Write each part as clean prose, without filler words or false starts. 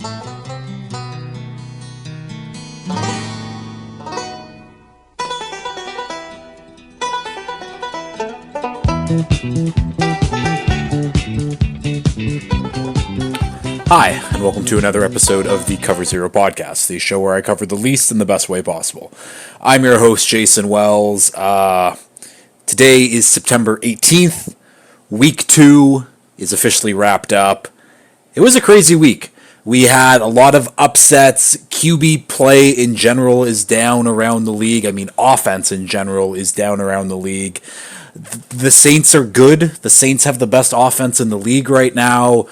Hi, and welcome to another episode of the Cover Zero podcast, the show where I cover the least in the best way possible. I'm your host, Jason Wells. Today is September 18th. Week 2 is officially wrapped up. It was a crazy week. We had a lot of upsets. QB play in general is down around the league. Offense in general is down around the league. The Saints are good. The Saints have the best offense in the league right now.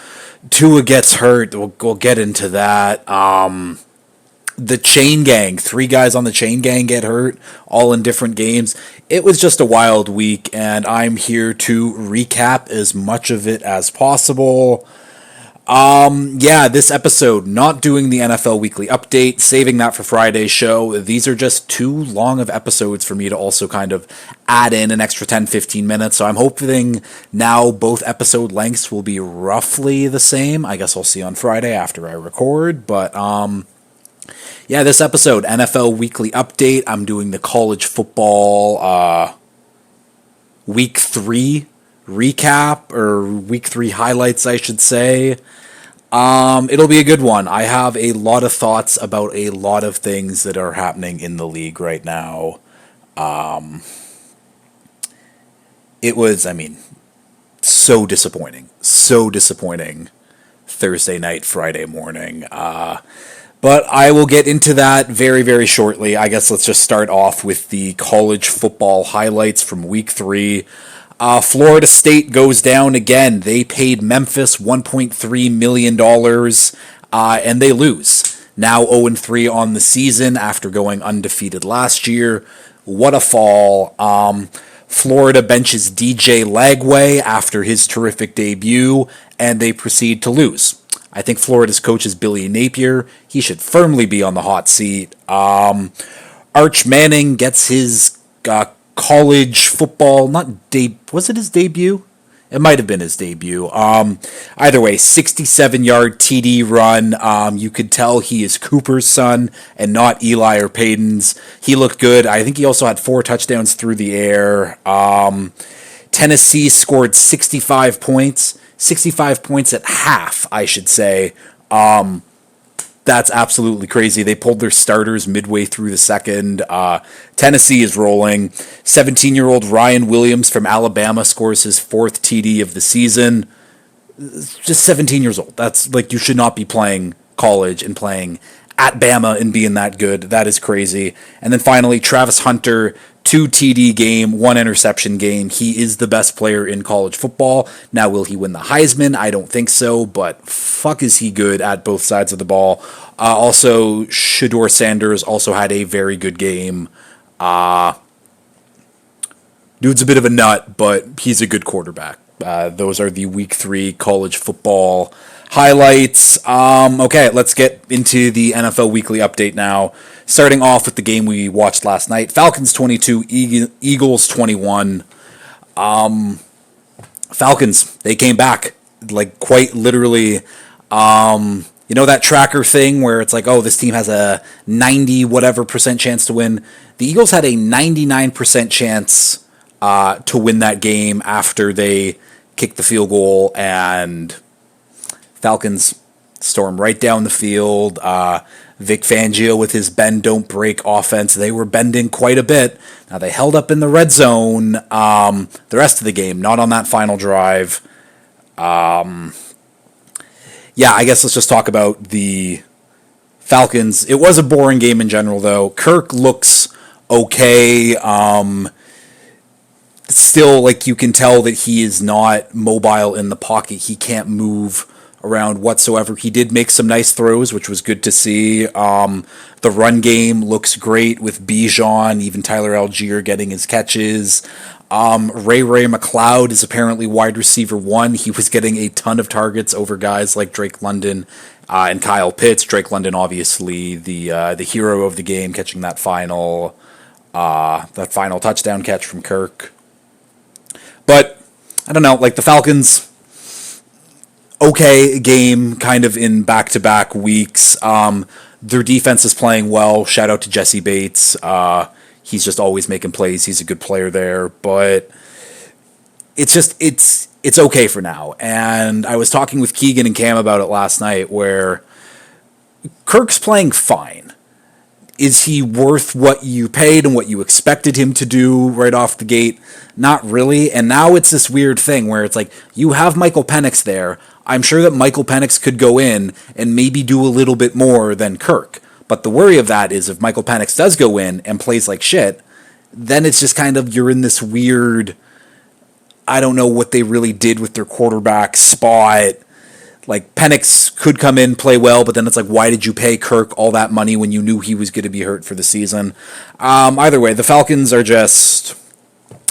Tua gets hurt. We'll get into that. The Chain Gang, 3 guys on the Chain Gang get hurt, all in different games. It was just a wild week, and I'm here to recap as much of it as possible. This episode, not doing the NFL Weekly Update, saving that for Friday's show. These are just too long of episodes for me to also kind of add in an extra 10-15 minutes, so I'm hoping now both episode lengths will be roughly the same. I guess I'll see on Friday after I record, but this episode, NFL Weekly Update, I'm doing the college football Week 3 recap, or Week 3 highlights, I should say. It'll be a good one. I have a lot of thoughts about a lot of things that are happening in the league right now. It was, so disappointing. So disappointing Thursday night, Friday morning. But I will get into that very, very shortly. I guess let's just start off with the college football highlights from Week 3. Florida State goes down again. They paid Memphis $1.3 million, and they lose. Now 0-3 on the season after going undefeated last year. What a fall. Florida benches DJ Lagway after his terrific debut, and they proceed to lose. I think Florida's coach is Billy Napier. He should firmly be on the hot seat. Arch Manning gets his college football, was it his debut? It might have been his debut. Either way, 67-yard TD run. You could tell he is Cooper's son and not Eli or Peyton's. He looked good. I think he also had 4 touchdowns through the air. Tennessee scored 65 points. 65 points at half, I should say. That's absolutely crazy. They pulled their starters midway through the second. Tennessee is rolling. 17-year-old Ryan Williams from Alabama scores his 4th TD of the season. Just 17 years old. That's like, you should not be playing college and playing at Bama and being that good. That is crazy. And then finally, Travis Hunter, 2 TD game, 1 interception game. He is the best player in college football. Now, will he win the Heisman? I don't think so, but fuck is he good at both sides of the ball. Also, Shedeur Sanders also had a very good game. Dude's a bit of a nut, but he's a good quarterback. Those are the Week 3 college football highlights. Okay, let's get into the NFL Weekly Update now. Starting off with the game we watched last night. Falcons 22, Eagles 21. Falcons, they came back, like, quite literally. You know that tracker thing where it's like, oh, this team has a 90% chance to win? The Eagles had a 99% chance to win that game after they kicked the field goal, and Falcons storm right down the field. Vic Fangio with his bend, don't break offense. They were bending quite a bit. Now, they held up in the red zone the rest of the game, not on that final drive. I guess let's just talk about the Falcons. It was a boring game in general, though. Kirk looks okay. Still, like, you can tell that he is not mobile in the pocket. He can't move around whatsoever. He did make some nice throws, which was good to see. The run game looks great with Bijan, even Tyler Algier getting his catches. Ray McLeod is apparently wide receiver 1. He was getting a ton of targets over guys like Drake London and Kyle Pitts. Drake London, obviously the hero of the game, catching that final touchdown catch from Kirk. But I don't know, like the Falcons okay game kind of in back-to-back weeks. Their defense is playing well. Shout out to Jesse Bates. He's just always making plays. He's a good player there, but it's okay for now. And I was talking with Keegan and Cam about it last night, where Kirk's playing fine. Is he worth what you paid and what you expected him to do right off the gate? Not really. And now it's this weird thing where it's like, you have Michael Penix there. I'm sure that Michael Penix could go in and maybe do a little bit more than Kirk. But the worry of that is if Michael Penix does go in and plays like shit, then it's just kind of, you're in this weird, I don't know what they really did with their quarterback spot. Like, Penix could come in, play well, but then it's like, why did you pay Kirk all that money when you knew he was going to be hurt for the season? Either way, the Falcons are just,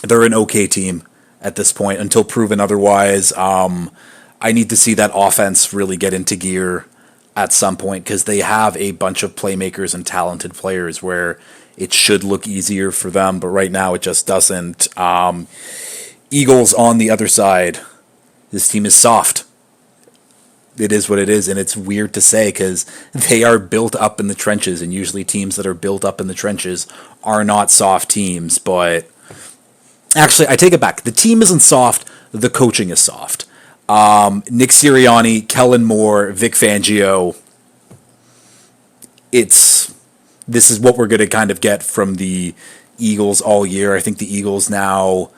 they're an okay team at this point until proven otherwise. I need to see that offense really get into gear at some point, because they have a bunch of playmakers and talented players where it should look easier for them, but right now it just doesn't. Eagles on the other side, this team is soft. It is what it is, and it's weird to say because they are built up in the trenches, and usually teams that are built up in the trenches are not soft teams. But actually, I take it back. The team isn't soft. The coaching is soft. Nick Sirianni, Kellen Moore, Vic Fangio. This is what we're going to kind of get from the Eagles all year. I think the Eagles now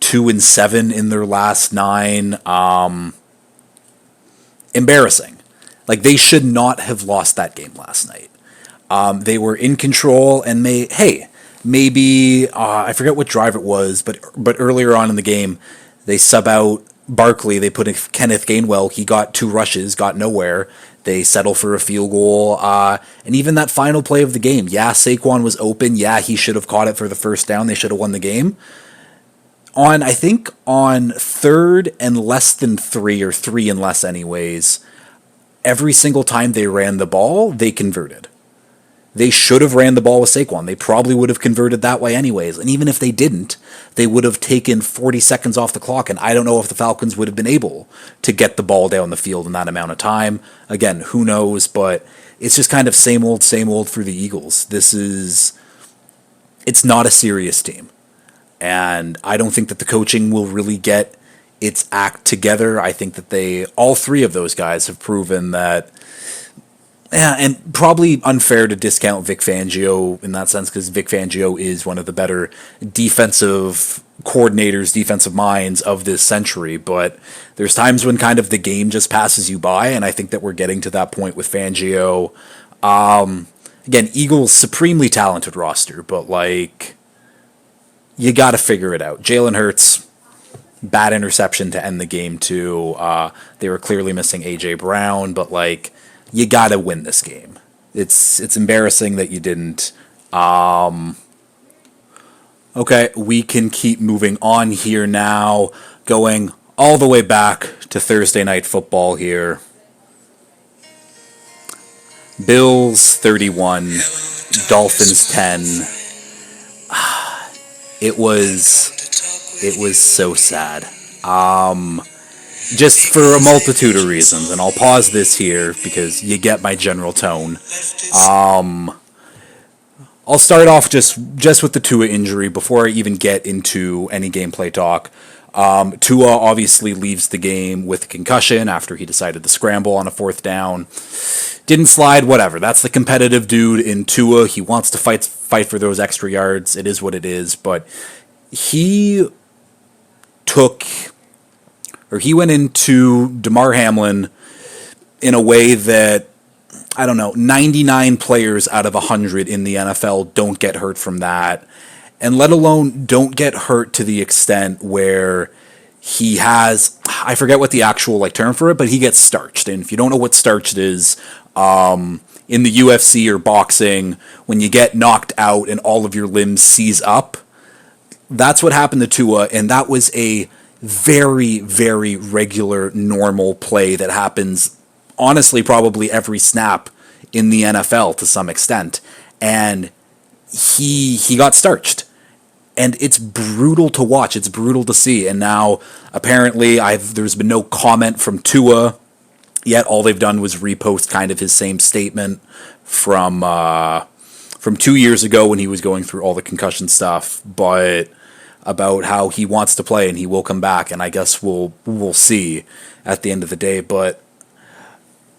2-7 in their last 9. Embarrassing. Like, they should not have lost that game last night. They were in control, and maybe I forget what drive it was, but earlier on in the game, they sub out Barkley. They put in Kenneth Gainwell. He got 2 rushes, got nowhere. They settle for a field goal, and even that final play of the game. Yeah, Saquon was open. Yeah, he should have caught it for the first down. They should have won the game. I think on 3rd and less than 3, or 3 and less anyways, every single time they ran the ball, they converted. They should have ran the ball with Saquon. They probably would have converted that way anyways. And even if they didn't, they would have taken 40 seconds off the clock, and I don't know if the Falcons would have been able to get the ball down the field in that amount of time. Again, who knows, but it's just kind of same old for the Eagles. It's not a serious team. And I don't think that the coaching will really get its act together. I think that all 3 of those guys have proven that, and probably unfair to discount Vic Fangio in that sense, because Vic Fangio is one of the better defensive coordinators, defensive minds of this century. But there's times when kind of the game just passes you by, and I think that we're getting to that point with Fangio. Again, Eagles, supremely talented roster, but like, you got to figure it out. Jalen Hurts, bad interception to end the game too. They were clearly missing A.J. Brown, but like, you got to win this game. It's embarrassing that you didn't. Okay, we can keep moving on here now, going all the way back to Thursday Night Football here. Bills 31, Dolphins 10. It was so sad. Just for a multitude of reasons, and I'll pause this here because you get my general tone. I'll start off just with the Tua injury before I even get into any gameplay talk. Tua obviously leaves the game with a concussion after he decided to scramble on a 4th down. Didn't slide, whatever. That's the competitive dude in Tua. He wants to fight for those extra yards. It is what it is. But he went into Damar Hamlin in a way that, I don't know, 99 players out of 100 in the NFL don't get hurt from that. And let alone don't get hurt to the extent where he has, I forget what the actual term for it, but he gets starched. And if you don't know what starched is, in the UFC or boxing, when you get knocked out and all of your limbs seize up, that's what happened to Tua, and that was a very, very regular, normal play that happens, honestly, probably every snap in the NFL to some extent. And he got starched. And it's brutal to watch. It's brutal to see. And now, apparently, there's been no comment from Tua yet. All they've done was repost kind of his same statement from 2 years ago when he was going through all the concussion stuff, but about how he wants to play and he will come back, and I guess we'll see at the end of the day. But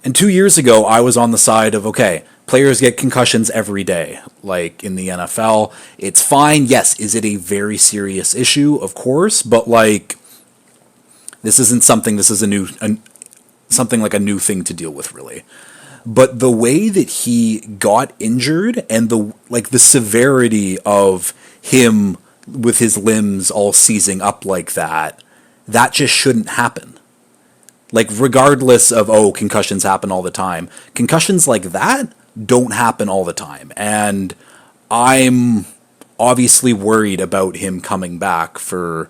and 2 years ago, I was on the side of, okay, players get concussions every day, like in the NFL. It's fine. Yes, is it a very serious issue? Of course, but like this isn't something. This is something like a new thing to deal with, really. But the way that he got injured and the severity of him with his limbs all seizing up like that just shouldn't happen. Like, regardless of, concussions happen all the time, concussions like that don't happen all the time. And I'm obviously worried about him coming back for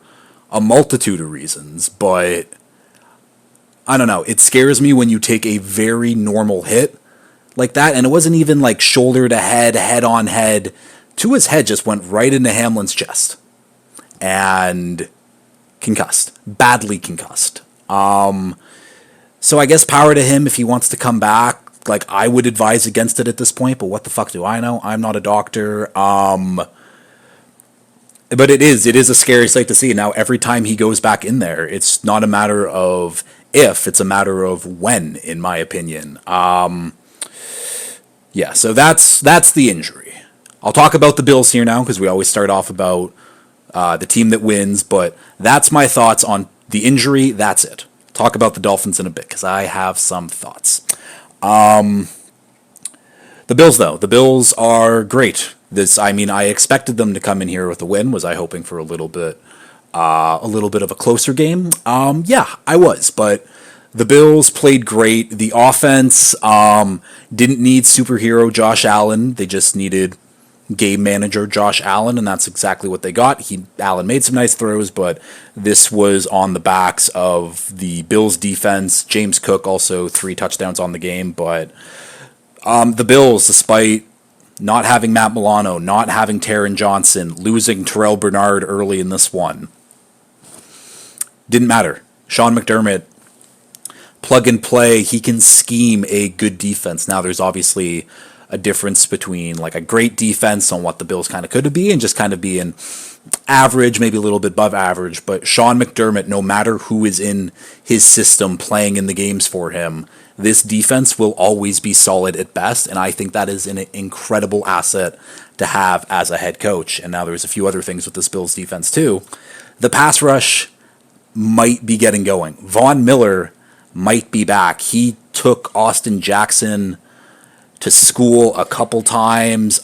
a multitude of reasons, but I don't know. It scares me when you take a very normal hit like that, and it wasn't even like shoulder to head, head on head. Tua's head just went right into Hamlin's chest and concussed, badly concussed. So I guess power to him if he wants to come back. Like, I would advise against it at this point, but what the fuck do I know? I'm not a doctor. But it is a scary sight to see. Now, every time he goes back in there, it's not a matter of if, it's a matter of when, in my opinion. Yeah, so that's the injury. I'll talk about the Bills here now, because we always start off about the team that wins, but that's my thoughts on the injury. That's it. Talk about the Dolphins in a bit, because I have some thoughts. The Bills, though. The Bills are great. I expected them to come in here with a win. Was I hoping for a little bit of a closer game? Yeah, I was, but the Bills played great. The offense didn't need superhero Josh Allen. They just needed game manager Josh Allen, and that's exactly what they got. Allen made some nice throws, but this was on the backs of the Bills defense. James Cook also 3 touchdowns on the game, but the Bills, despite not having Matt Milano, not having Taron Johnson, losing Terrell Bernard early in this one, didn't matter. Sean McDermott, plug and play, he can scheme a good defense. Now, there's obviously a difference between like a great defense on what the Bills kind of could be and just kind of being average, maybe a little bit above average. But Sean McDermott, no matter who is in his system playing in the games for him, this defense will always be solid at best. And I think that is an incredible asset to have as a head coach. And now there's a few other things with this Bills defense too. The pass rush might be getting going. Von Miller might be back. He took Austin Jackson to school a couple times.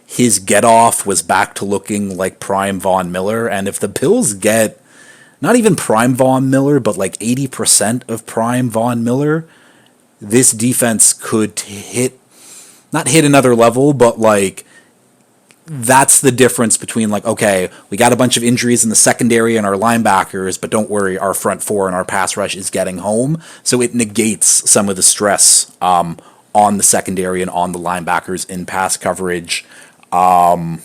His get-off was back to looking like prime Von Miller. And if the Bills get not even prime Von Miller, but like 80% of prime Von Miller, this defense could not hit another level, but like that's the difference between like, okay, we got a bunch of injuries in the secondary and our linebackers, but don't worry, our front four and our pass rush is getting home. So it negates some of the stress on the secondary and on the linebackers in pass coverage. Yeah,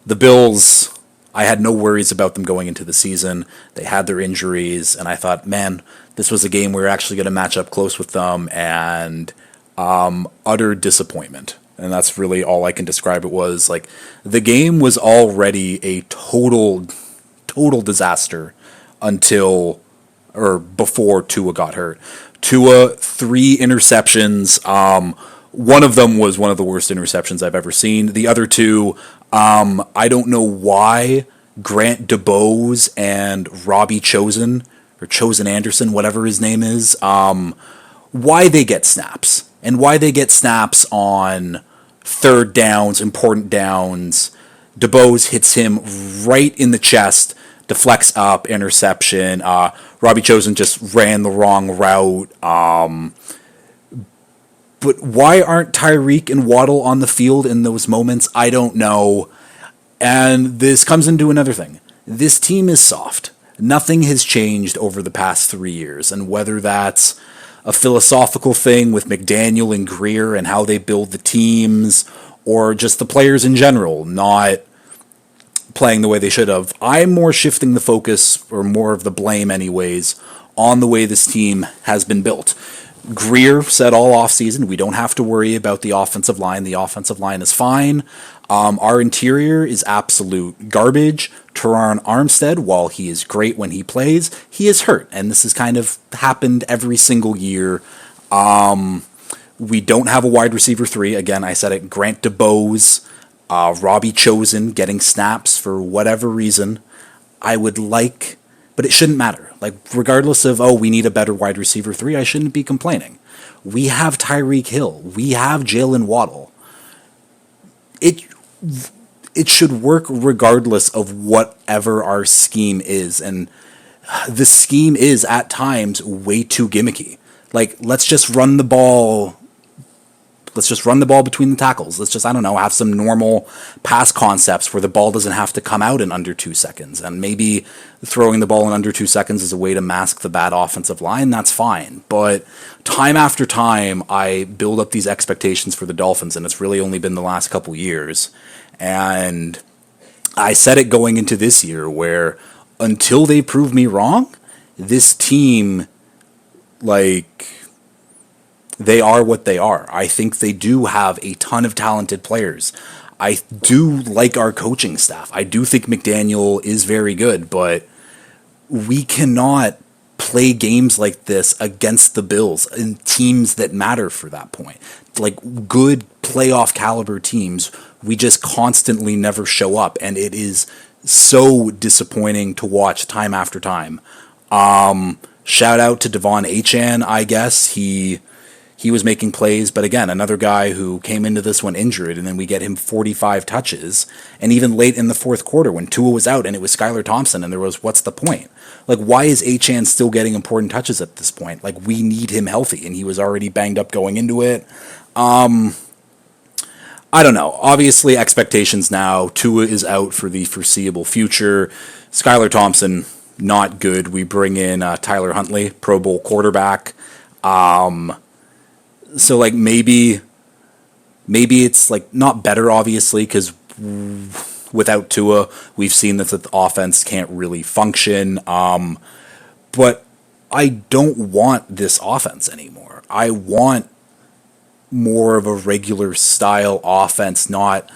the Bills, I had no worries about them going into the season. They had their injuries, and I thought, man, this was a game we were actually going to match up close with them, and utter disappointment. And that's really all I can describe it was. Like, the game was already a total disaster before Tua got hurt. Tua, 3 interceptions. One of them was one of the worst interceptions I've ever seen. The other 2, I don't know why Grant DeBose and Robbie Chosen, or Chosen Anderson, whatever his name is, why they get snaps. And why they get snaps on third downs, important downs. DeBose hits him right in the chest, deflects up, interception. Robbie Chosen just ran the wrong route. But why aren't Tyreek and Waddle on the field in those moments? I don't know. And this comes into another thing. This team is soft. Nothing has changed over the past 3 years. And whether that's a philosophical thing with McDaniel and Greer and how they build the teams, or just the players in general not playing the way they should have, I'm more shifting the focus, or more of the blame anyways, on the way this team has been built. Greer said all offseason, we don't have to worry about the offensive line. The offensive line is fine. Our interior is absolute garbage. Teron Armstead, while he is great when he plays, he is hurt. And this has kind of happened every single year. We don't have a wide receiver 3. Again, I said it, Grant DeBose, Robbie Chosen getting snaps for whatever reason. I would like, but it shouldn't matter. Like, regardless of, we need a better wide receiver 3, I shouldn't be complaining. We have Tyreek Hill. We have Jalen Waddle. It should work regardless of whatever our scheme is. And the scheme is, at times, way too gimmicky. Like, let's just run the ball. Let's just run the ball between the tackles. Let's just, I don't know, have some normal pass concepts where the ball doesn't have to come out in under 2 seconds. And maybe throwing the ball in under 2 seconds is a way to mask the bad offensive line. That's fine. But time after time, I build up these expectations for the Dolphins, and it's really only been the last couple years. And I said it going into this year, where until they prove me wrong, this team, like, they are what they are. I think they do have a ton of talented players. I do like our coaching staff. I do think McDaniel is very good, but we cannot play games like this against the Bills and teams that matter for that point. Like, good playoff caliber teams, we just constantly never show up, and it is so disappointing to watch time after time. Shout out to Devon Achane, I guess. He was making plays, but again, another guy who came into this one injured, and then we get him 45 touches. And even late in the fourth quarter, when Tua was out and it was Skylar Thompson, and there was, what's the point? Like, why is Achane still getting important touches at this point? Like, we need him healthy, and he was already banged up going into it. I don't know. Obviously, expectations now. Tua is out for the foreseeable future. Skylar Thompson, not good. We bring in Tyler Huntley, Pro Bowl quarterback. So, like, maybe it's, like, not better, obviously, because without Tua, we've seen that the offense can't really function. But I don't want this offense anymore. I want more of a regular style offense, not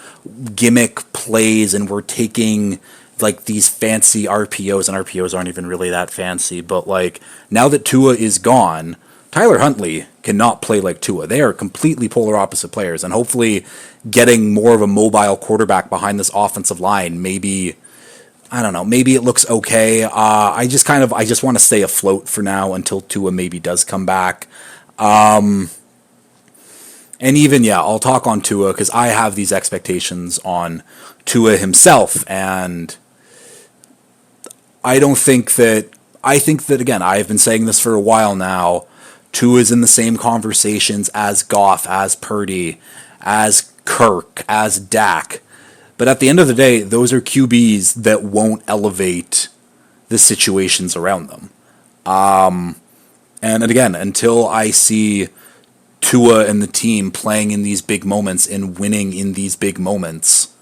gimmick plays, and we're taking, like, these fancy RPOs, and RPOs aren't even really that fancy, but, like, now that Tua is gone, Tyler Huntley cannot play like Tua. They are completely polar opposite players, and hopefully getting more of a mobile quarterback behind this offensive line, maybe, I don't know, maybe it looks okay. I just want to stay afloat for now until Tua maybe does come back. And even, I'll talk on Tua, because I have these expectations on Tua himself, and I think that, again, I've been saying this for a while now, Tua is in the same conversations as Goff, as Purdy, as Kirk, as Dak. But at the end of the day, those are QBs that won't elevate the situations around them. And again, until I see Tua and the team playing in these big moments and winning in these big moments,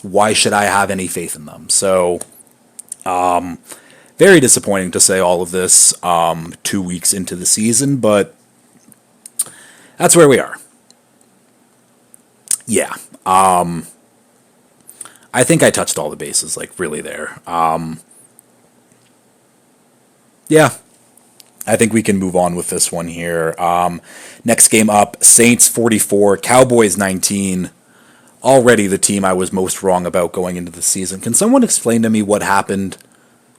why should I have any faith in them? So, very disappointing to say all of this 2 weeks into the season, but that's where we are. Yeah. I think I touched all the bases, like, really there. Yeah. I think we can move on with this one here. Next game up, Saints 44, Cowboys 19. Already the team I was most wrong about going into the season. Can someone explain to me what happened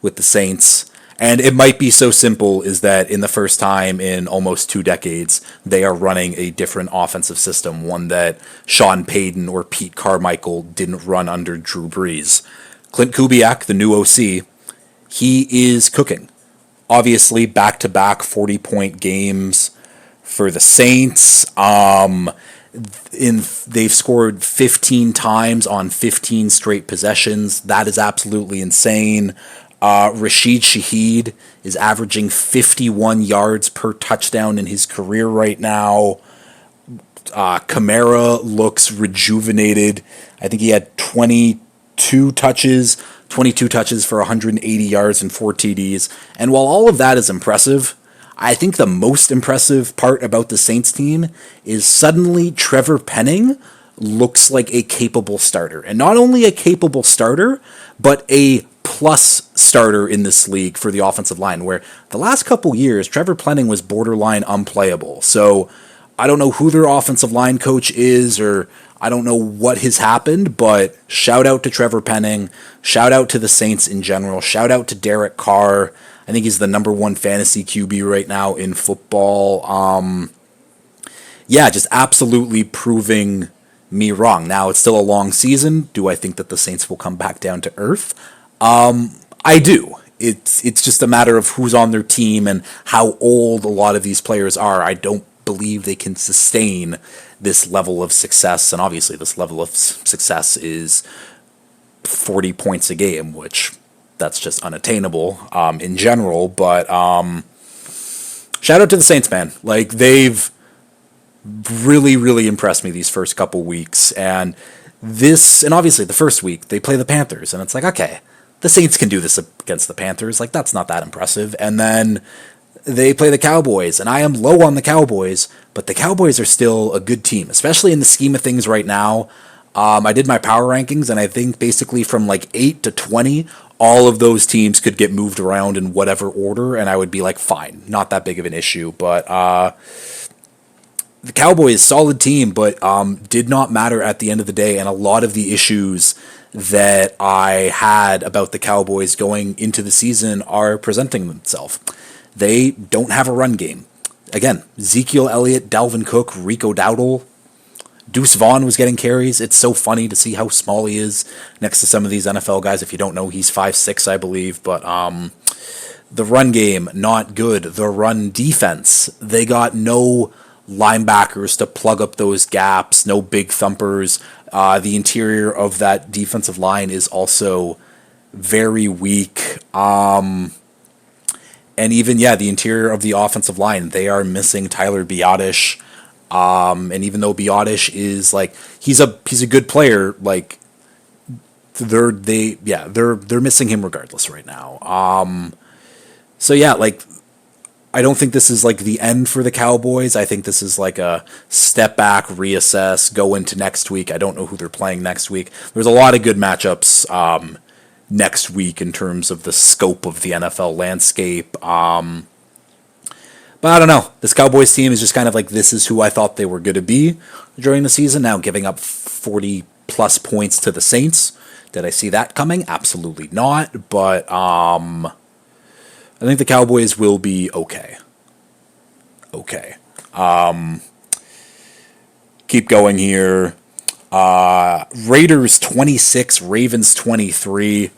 with the Saints? And it might be so simple is that in the first time in almost 2 decades, they are running a different offensive system, one that Sean Payton or Pete Carmichael didn't run under Drew Brees. Clint Kubiak, the new OC, he is cooking. Obviously, back-to-back 40-point games for the Saints. They've scored 15 times on 15 straight possessions. That is absolutely insane. Rashid Shaheed is averaging 51 yards per touchdown in his career right now. Kamara looks rejuvenated. I think he had 20 22 touches for 180 yards and 4 TDs. And while all of that is impressive, I think the most impressive part about the Saints team is suddenly Trevor Penning looks like a capable starter. And not only a capable starter, but a plus starter in this league for the offensive line, where the last couple years, Trevor Penning was borderline unplayable. So I don't know who their offensive line coach is, or I don't know what has happened, but shout out to Trevor Penning, shout out to the Saints in general, shout out to Derek Carr. I think he's the number 1 fantasy QB right now in football. Yeah, just absolutely proving me wrong. Now, it's still a long season. Do I think that the Saints will come back down to earth? I do. It's just a matter of who's on their team and how old a lot of these players are. I don't believe they can sustain this level of success, and obviously this level of success is 40 points a game, which that's just unattainable in general. But shout out to the Saints, man. Like, they've really, really impressed me these first couple weeks. And obviously the first week, they play the Panthers, and it's like, okay, the Saints can do this against the Panthers. Like, that's not that impressive. And then they play the Cowboys, and I am low on the Cowboys, but the Cowboys are still a good team, especially in the scheme of things right now. I did my power rankings, and I think basically from like 8 to 20, all of those teams could get moved around in whatever order, and I would be like, fine, not that big of an issue. But the Cowboys, solid team, but did not matter at the end of the day, and a lot of the issues that I had about the Cowboys going into the season are presenting themselves. They don't have a run game. Again, Ezekiel Elliott, Dalvin Cook, Rico Dowdle, Deuce Vaughn was getting carries. It's so funny to see how small he is next to some of these NFL guys. If you don't know, he's 5'6", I believe. But the run game, not good. The run defense, they got no linebackers to plug up those gaps, no big thumpers. The interior of that defensive line is also very weak. And even, the interior of the offensive line, they are missing Tyler Biadasz. And even though Biadasz is like, he's a good player, like they're missing him regardless right now. So yeah, like, I don't think this is like the end for the Cowboys. I think this is like a step back, reassess, go into next week. I don't know who they're playing next week. There's a lot of good matchups next week in terms of the scope of the NFL landscape. But I don't know. This Cowboys team is just kind of like, this is who I thought they were going to be during the season. Now giving up 40-plus points to the Saints. Did I see that coming? Absolutely not. But I think the Cowboys will be okay. Okay. Keep going here. Raiders 26, Ravens 23.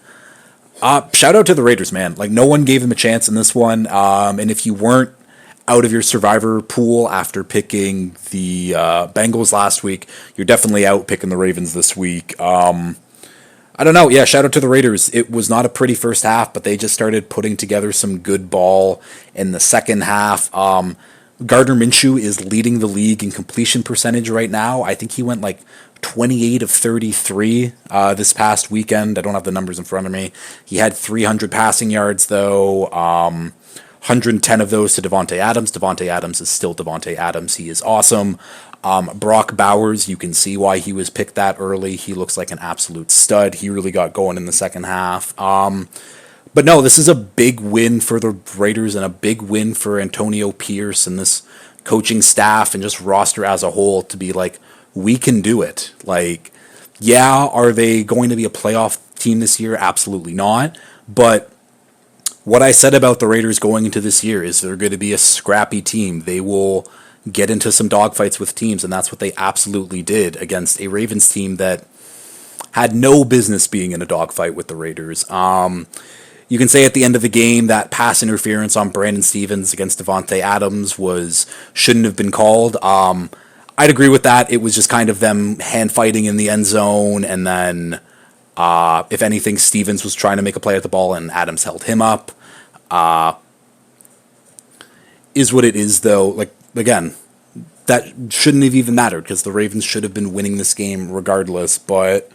Shout out to the Raiders, man. Like, no one gave them a chance in this one. And if you weren't out of your survivor pool after picking the Bengals last week, you're definitely out picking the Ravens this week. I don't know. Yeah, shout out to the Raiders. It was not a pretty first half, but they just started putting together some good ball in the second half. Gardner Minshew is leading the league in completion percentage right now. I think he went like 28 of 33 this past weekend. I don't have the numbers in front of me. He had 300 passing yards, though. 110 of those to Davante Adams. Davante Adams is still Davante Adams. He is awesome. Brock Bowers, you can see why he was picked that early. He looks like an absolute stud. He really got going in the second half. But no, this is a big win for the Raiders and a big win for Antonio Pierce and this coaching staff and just roster as a whole to be like, we can do it. Like, yeah, are they going to be a playoff team this year? Absolutely not. But what I said about the Raiders going into this year is they're going to be a scrappy team. They will get into some dogfights with teams, and that's what they absolutely did against a Ravens team that had no business being in a dogfight with the Raiders. You can say at the end of the game that pass interference on Brandon Stevens against Davante Adams shouldn't have been called. I'd agree with that. It was just kind of them hand fighting in the end zone, and then if anything, Stevens was trying to make a play at the ball, and Adams held him up. Is what it is, though. Like, again, that shouldn't have even mattered because the Ravens should have been winning this game regardless. But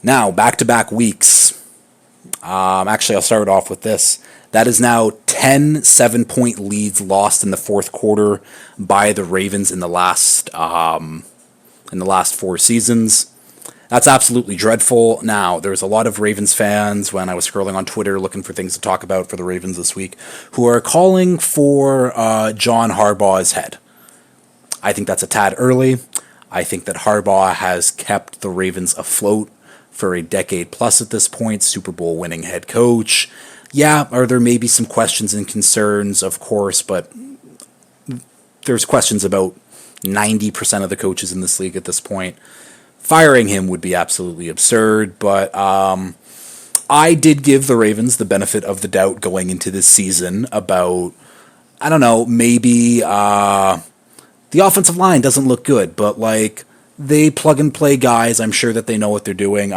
Now, back-to-back weeks. Actually, I'll start off with this. That is now 10 7-point leads lost in the fourth quarter by the Ravens in the last 4 seasons. That's absolutely dreadful. Now, there's a lot of Ravens fans, when I was scrolling on Twitter looking for things to talk about for the Ravens this week, who are calling for John Harbaugh's head. I think that's a tad early. I think that Harbaugh has kept the Ravens afloat for a decade plus at this point, Super Bowl winning head coach. Yeah, are there maybe some questions and concerns? Of course, but there's questions about 90% of the coaches in this league at this point. Firing him would be absolutely absurd, but I did give the Ravens the benefit of the doubt going into this season about, I don't know, maybe the offensive line doesn't look good, but like they plug and play guys. I'm sure that they know what they're doing.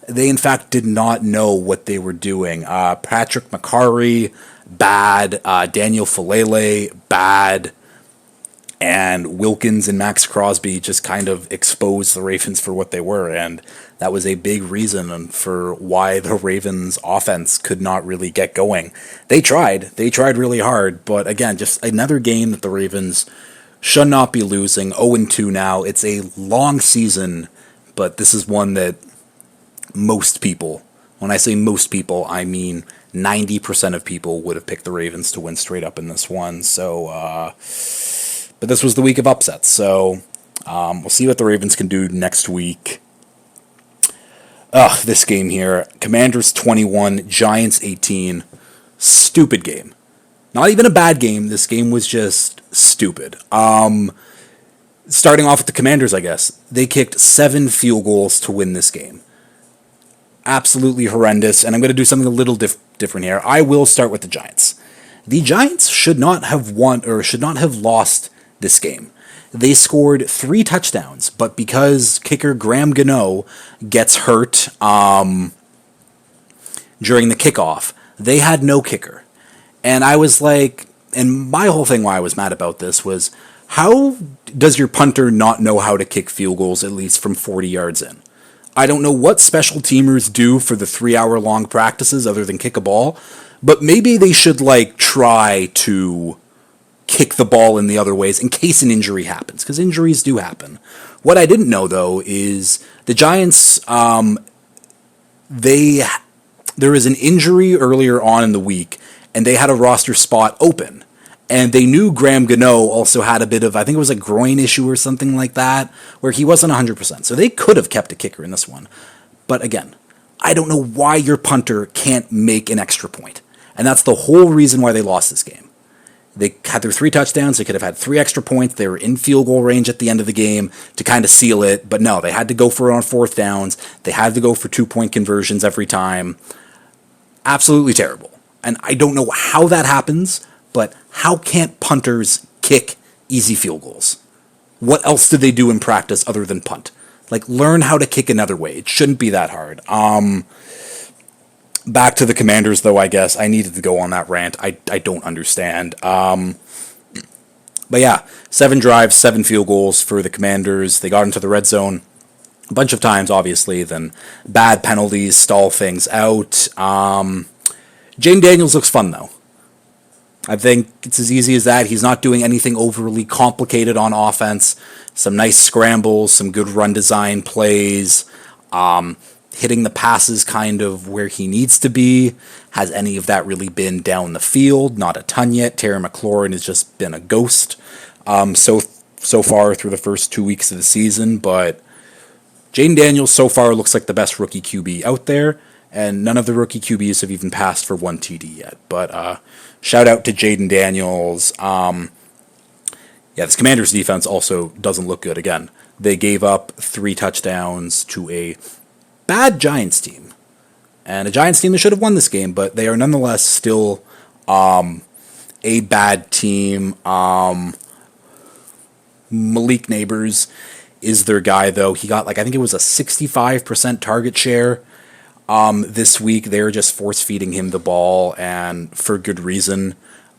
They in fact did not know what they were doing. Patrick McCarry, bad. Daniel Falele, bad. And Wilkins and Max Crosby just kind of exposed the Ravens for what they were, and that was a big reason for why the Ravens' offense could not really get going. They tried really hard, but again, just another game that the Ravens should not be losing. 0-2 now. It's a long season, but this is one that most people, when I say most people, I mean 90% of people would have picked the Ravens to win straight up in this one. So, but this was the week of upsets, so we'll see what the Ravens can do next week. This game here, Commanders 21, Giants 18. Stupid game. Not even a bad game. This game was just stupid. Starting off with the Commanders, I guess. They kicked 7 field goals to win this game. Absolutely horrendous, and I'm going to do something a little different here. I will start with the Giants. The Giants should not have won or should not have lost this game. They scored 3 touchdowns, but because kicker Graham Gano gets hurt during the kickoff, they had no kicker. And I was like, and my whole thing why I was mad about this was, how does your punter not know how to kick field goals at least from 40 yards in? I don't know what special teamers do for the 3-hour-long practices other than kick a ball, but maybe they should try to kick the ball in the other ways in case an injury happens, because injuries do happen. What I didn't know, though, is the Giants, there was an injury earlier on in the week, and they had a roster spot open. And they knew Graham Gano also had a bit of, I think it was a groin issue or something like that, where he wasn't 100%. So they could have kept a kicker in this one. But again, I don't know why your punter can't make an extra point. And that's the whole reason why they lost this game. They had their 3 touchdowns. They could have had 3 extra points. They were in field goal range at the end of the game to kind of seal it. But no, they had to go for it on 4th downs. They had to go for 2-point conversions every time. Absolutely terrible. And I don't know how that happens, but how can't punters kick easy field goals? What else do they do in practice other than punt? Learn how to kick another way. It shouldn't be that hard. Back to the Commanders, though, I guess. I needed to go on that rant. I don't understand. But yeah, 7 drives, 7 field goals for the Commanders. They got into the red zone a bunch of times, obviously. Then bad penalties stall things out. Jaden Daniels looks fun, though. I think it's as easy as that. He's not doing anything overly complicated on offense. Some nice scrambles, some good run design plays. Hitting the passes kind of where he needs to be. Has any of that really been down the field? Not a ton yet. Terry McLaurin has just been a ghost so far through the first 2 weeks of the season. But Jaden Daniels so far looks like the best rookie QB out there. And none of the rookie QBs have even passed for 1 TD yet. But shout out to Jaden Daniels. This Commanders defense also doesn't look good. Again, they gave up 3 touchdowns to a bad Giants team. And a Giants team that should have won this game, but they are nonetheless still a bad team. Malik Neighbors is their guy, though. He got, I think it was a 65% target share. This week, they were just force-feeding him the ball, and for good reason.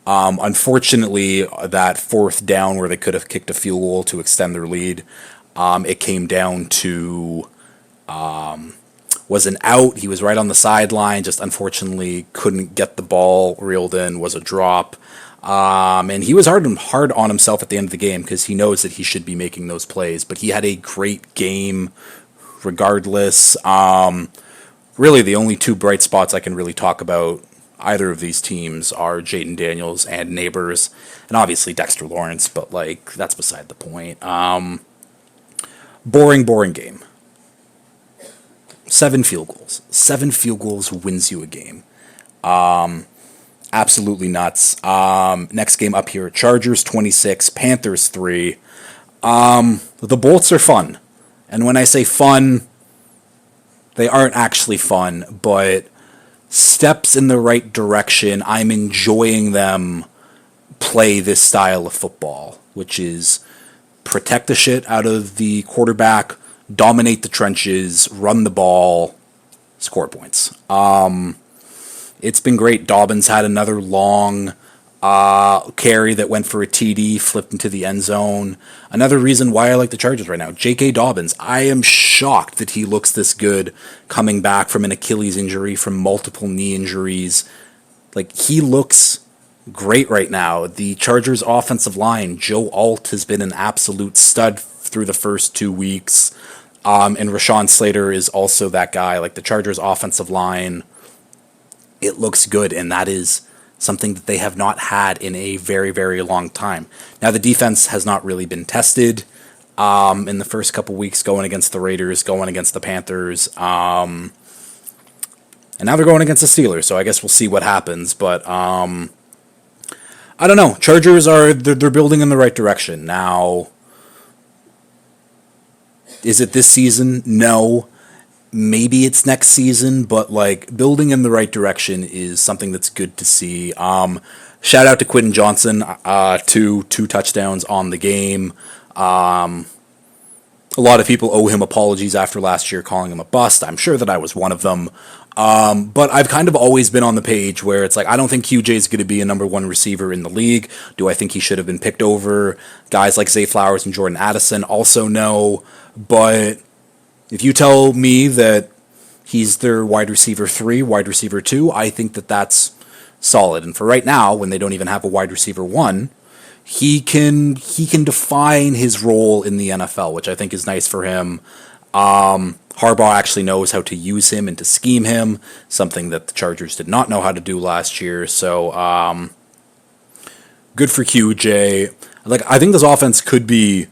Unfortunately, that 4th down where they could have kicked a field goal to extend their lead, it came down to was an out. He was right on the sideline, just unfortunately couldn't get the ball reeled in, was a drop. And he was hard on himself at the end of the game because he knows that he should be making those plays. But he had a great game regardless. Really, the only two bright spots I can really talk about either of these teams are Jayden Daniels and Neighbors, and obviously Dexter Lawrence, but like that's beside the point. Boring game. 7 field goals. 7 field goals wins you a game. Absolutely nuts. Next game up here, Chargers 26, Panthers 3. The Bolts are fun. And when I say fun, they aren't actually fun, but steps in the right direction. I'm enjoying them play this style of football, which is protect the shit out of the quarterback, dominate the trenches, run the ball, score points. It's been great. Dobbins had another long carry that went for a TD, flipped into the end zone. Another reason why I like the Chargers right now. J.K. Dobbins, I am shocked that he looks this good coming back from an Achilles injury, from multiple knee injuries. Like, he looks great right now. The Chargers offensive line, Joe Alt has been an absolute stud through the first 2 weeks. And Rashawn Slater is also that guy. Like, the Chargers offensive line, it looks good, and that is something that they have not had in a very, very long time. Now, the defense has not really been tested in the first couple weeks, going against the Raiders, going against the Panthers, and now they're going against the Steelers, so I guess we'll see what happens, but I don't know. Chargers they're building in the right direction. Now, is it this season? No. Maybe it's next season, but like building in the right direction is something that's good to see. Shout out to Quentin Johnson, two touchdowns on the game. A lot of people owe him apologies after last year, calling him a bust. I'm sure that I was one of them. But I've kind of always been on the page where it's like, I don't think QJ is going to be a number 1 receiver in the league. Do I think he should have been picked over guys like Zay Flowers and Jordan Addison? Also no, but if you tell me that he's their wide receiver 3, wide receiver 2, I think that that's solid. And for right now, when they don't even have a wide receiver 1, he can define his role in the NFL, which I think is nice for him. Harbaugh actually knows how to use him and to scheme him, something that the Chargers did not know how to do last year. So good for QJ. Like, I think this offense could be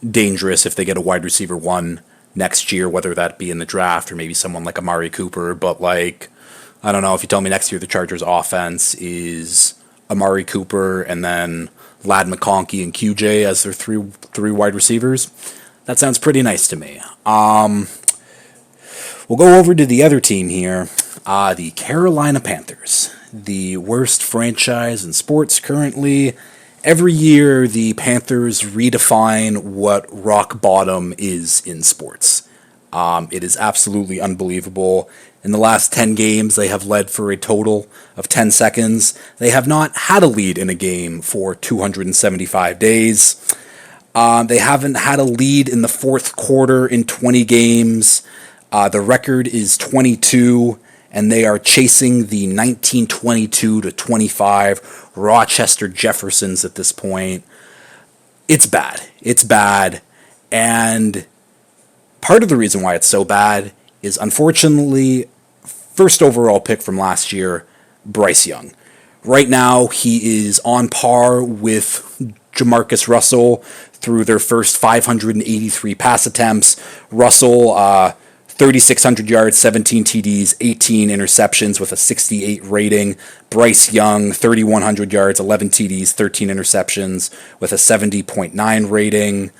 dangerous if they get a wide receiver 1 next year, whether that be in the draft or maybe someone like Amari Cooper. But like, I don't know, if you tell me next year the Chargers offense is Amari Cooper and then Ladd McConkey and QJ as their three wide receivers, that sounds pretty nice to me. We'll go over to the other team here, the Carolina Panthers, the worst franchise in sports currently. Every year, the Panthers redefine what rock bottom is in sports. It is absolutely unbelievable. In the last 10 games, they have led for a total of 10 seconds. They have not had a lead in a game for 275 days. They haven't had a lead in the fourth quarter in 20 games. The record is 22, and they are chasing the 1922-25 Rochester Jeffersons at this point. It's bad. It's bad. And part of the reason why it's so bad is, unfortunately, first overall pick from last year, Bryce Young. Right now, he is on par with Jamarcus Russell through their first 583 pass attempts. Russell, 3,600 yards, 17 TDs, 18 interceptions with a 68 rating. Bryce Young, 3,100 yards, 11 TDs, 13 interceptions with a 70.9 rating.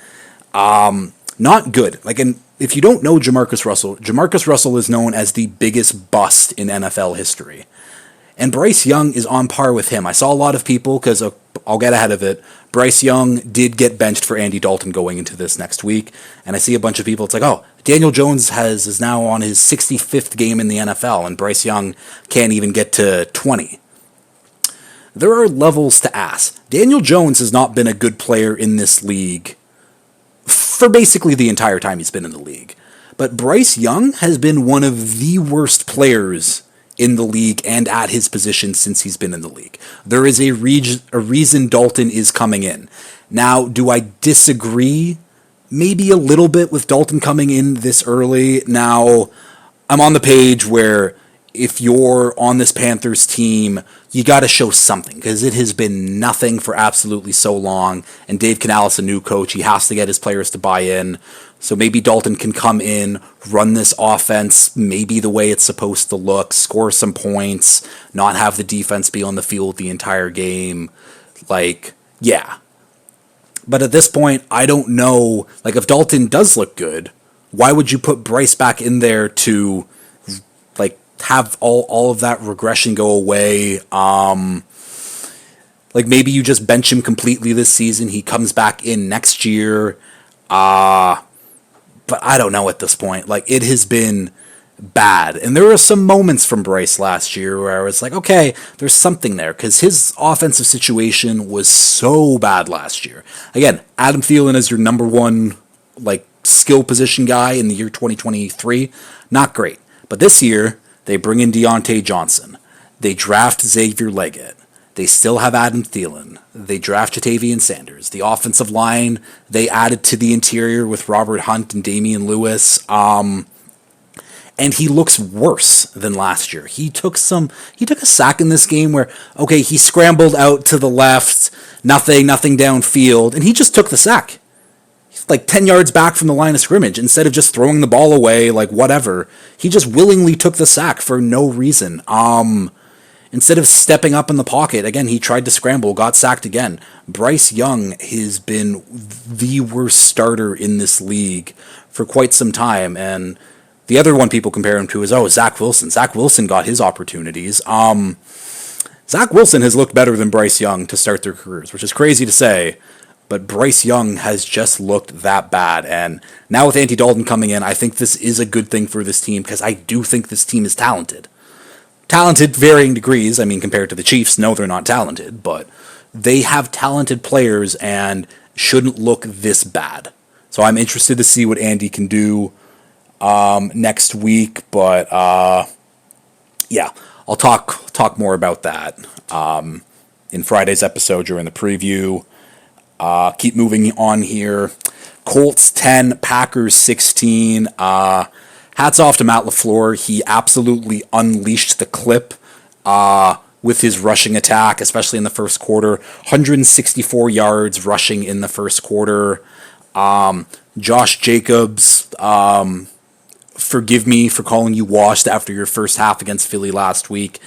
Not good. Like, and if you don't know Jamarcus Russell is known as the biggest bust in NFL history. And Bryce Young is on par with him. I saw a lot of people, because I'll get ahead of it, Bryce Young did get benched for Andy Dalton going into this next week. And I see a bunch of people, it's like, oh, Daniel Jones is now on his 65th game in the NFL, and Bryce Young can't even get to 20. There are levels to ask. Daniel Jones has not been a good player in this league for basically the entire time he's been in the league. but Bryce Young has been one of the worst players in the league and at his position since he's been in the league. There is a reason Dalton is coming in. Now, do I disagree maybe a little bit with Dalton coming in this early? Now, I'm on the page where if you're on this Panthers team, you got to show something because it has been nothing for absolutely so long. And Dave Canales, a new coach, he has to get his players to buy in. So maybe Dalton can come in, run this offense maybe the way it's supposed to look, score some points, not have the defense be on the field the entire game. Like, yeah. But at this point, I don't know. Like, if Dalton does look good, why would you put Bryce back in there to, like, have all of that regression go away? Like, maybe you just bench him completely this season. He comes back in next year. But I don't know at this point. Like, it has been bad. And there were some moments from Bryce last year where I was like, okay, there's something there. Because his offensive situation was so bad last year. Again, Adam Thielen is your number one, like, skill position guy in the year 2023. Not great. But this year, they bring in Deontay Johnson. They draft Xavier Leggett. They still have Adam Thielen. They draft Jatavian Sanders. The offensive line, they added to the interior with Robert Hunt and Damian Lewis. And he looks worse than last year. He took a sack in this game where, okay, he scrambled out to the left, nothing downfield, and he just took the sack. He's like 10 yards back from the line of scrimmage. Instead of just throwing the ball away, like whatever, he just willingly took the sack for no reason. Instead of stepping up in the pocket, again, he tried to scramble, got sacked again. Bryce Young has been the worst starter in this league for quite some time. And the other one people compare him to is, Zach Wilson. Zach Wilson got his opportunities. Zach Wilson has looked better than Bryce Young to start their careers, which is crazy to say. But Bryce Young has just looked that bad. And now with Andy Dalton coming in, I think this is a good thing for this team because I do think this team is talented. Talented, varying degrees. I mean, compared to the Chiefs, no, they're not talented, but they have talented players and shouldn't look this bad. So I'm interested to see what Andy can do next week, but yeah, I'll talk more about that in Friday's episode during the preview. Keep moving on here. Colts 10, Packers 16. Hats off to Matt LaFleur. He absolutely unleashed the clip with his rushing attack, especially in the first quarter. 164 yards rushing in the first quarter. Josh Jacobs, forgive me for calling you washed after your first half against Philly last week.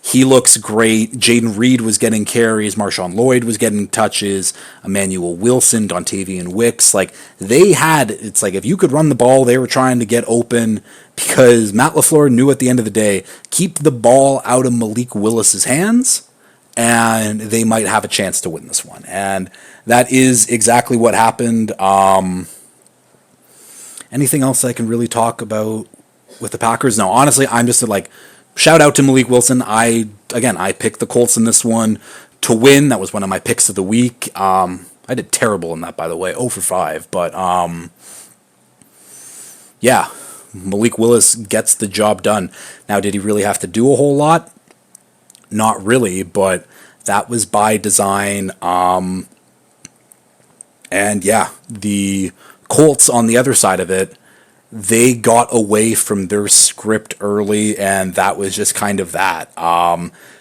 He looks great. Jaden Reed was getting carries. Marshawn Lloyd was getting touches. Emmanuel Wilson, Dontavian Wicks. Like, it's like if you could run the ball, they were trying to get open because Matt LaFleur knew at the end of the day, keep the ball out of Malik Willis's hands, and they might have a chance to win this one. And that is exactly what happened. Anything else I can really talk about with the Packers? No, honestly, I'm just shout out to Malik Wilson. I picked the Colts in this one to win. That was one of my picks of the week. I did terrible in that, by the way, 0 for 5. But yeah, Malik Willis gets the job done. Now, did he really have to do a whole lot? Not really, but that was by design. And yeah, the Colts on the other side of it, they got away from their script early, and that was just kind of that.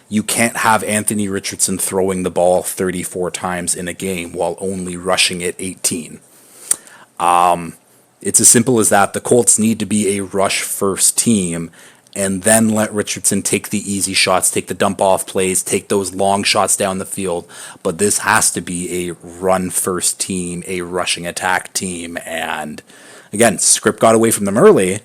You can't have Anthony Richardson throwing the ball 34 times in a game while only rushing it 18. It's as simple as that. The Colts need to be a rush-first team, and then let Richardson take the easy shots, take the dump-off plays, take those long shots down the field. But this has to be a run-first team, a rushing attack team, and again, script got away from them early.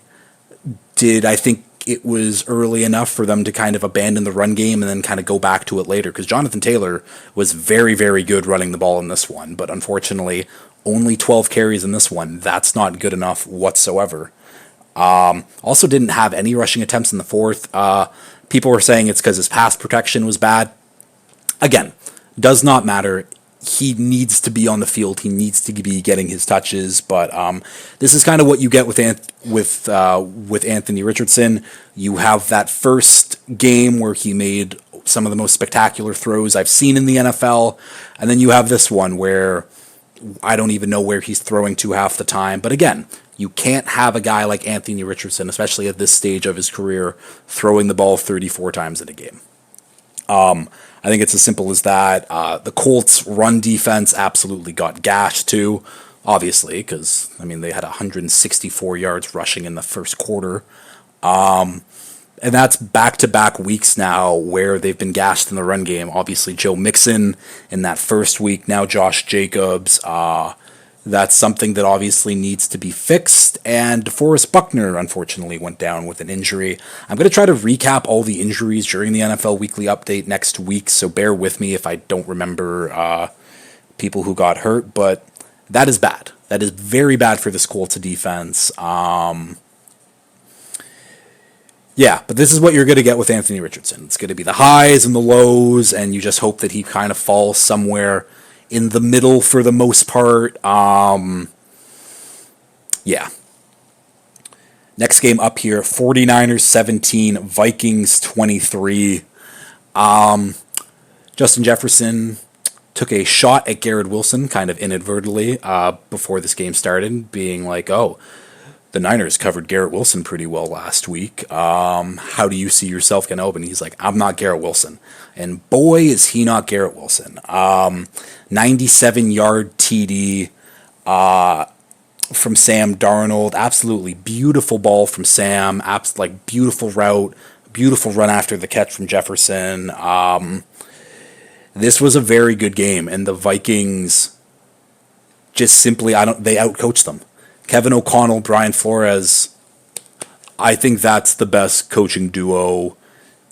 Did I think it was early enough for them to kind of abandon the run game and then kind of go back to it later? Because Jonathan Taylor was very, very good running the ball in this one, but unfortunately, only 12 carries in this one. That's not good enough whatsoever. Also didn't have any rushing attempts in the fourth. People were saying it's because his pass protection was bad. Again, does not matter. he needs to be on the field. He needs to be getting his touches. But this is kind of what you get with Anthony Richardson. You have that first game where he made some of the most spectacular throws I've seen in the NFL, and then you have this one where I don't even know where he's throwing to half the time. But again, you can't have a guy like Anthony Richardson, especially at this stage of his career, throwing the ball 34 times in a game. I think it's as simple as that. The Colts' run defense absolutely got gashed too, obviously, because they had 164 yards rushing in the first quarter. And that's back-to-back weeks now where they've been gashed in the run game. Obviously, Joe Mixon in that first week, now Josh Jacobs. That's something that obviously needs to be fixed. And DeForest Buckner, unfortunately, went down with an injury. I'm going to try to recap all the injuries during the NFL Weekly Update next week, so bear with me if I don't remember people who got hurt. But that is bad. That is very bad for this Colts defense. Yeah, but this is what you're going to get with Anthony Richardson. It's going to be the highs and the lows, and you just hope that he kind of falls somewhere in the middle for the most part. Yeah. Next game up here, 49ers 17, Vikings 23. Justin Jefferson took a shot at Garrett Wilson, kind of inadvertently, before this game started, being like, oh, the Niners covered Garrett Wilson pretty well last week. How do you see yourself getting open? He's like, I'm not Garrett Wilson. And boy, is he not Garrett Wilson. 97-yard TD from Sam Darnold. Absolutely beautiful ball from Sam. Beautiful route. Beautiful run after the catch from Jefferson. This was a very good game. And the Vikings just simply, they outcoached them. Kevin O'Connell, Brian Flores, I think that's the best coaching duo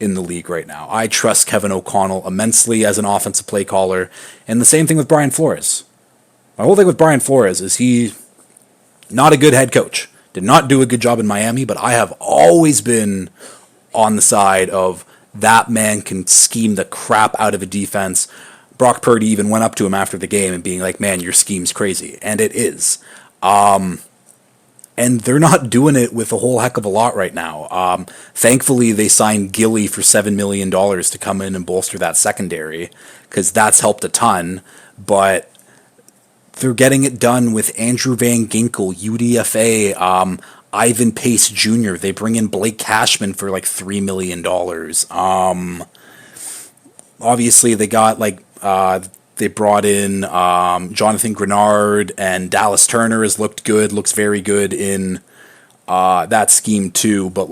in the league right now. I trust Kevin O'Connell immensely as an offensive play caller, and the same thing with Brian Flores. My whole thing with Brian Flores is he not a good head coach. Did not do a good job in Miami, but I have always been on the side of that man can scheme the crap out of a defense. Brock Purdy even went up to him after the game and being like, man, your scheme's crazy. And it is. And they're not doing it with a whole heck of a lot right now. Thankfully, they signed Gilly for $7 million to come in and bolster that secondary, because that's helped a ton. But they're getting it done with Andrew Van Ginkel, UDFA, Ivan Pace Jr. They bring in Blake Cashman for like $3 million. Obviously, they got they brought in Jonathan Grenard, and Dallas Turner has looked good, looks very good in that scheme too. But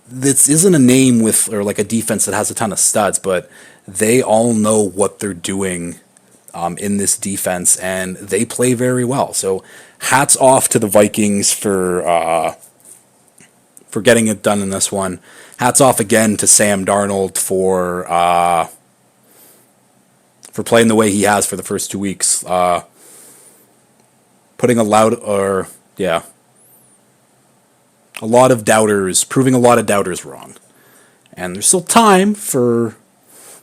this isn't a name or a defense that has a ton of studs, but they all know what they're doing in this defense, and they play very well. So hats off to the Vikings for getting it done in this one. Hats off again to Sam Darnold for playing the way he has for the first 2 weeks. Putting a lot of doubters, proving a lot of doubters wrong. And there's still time for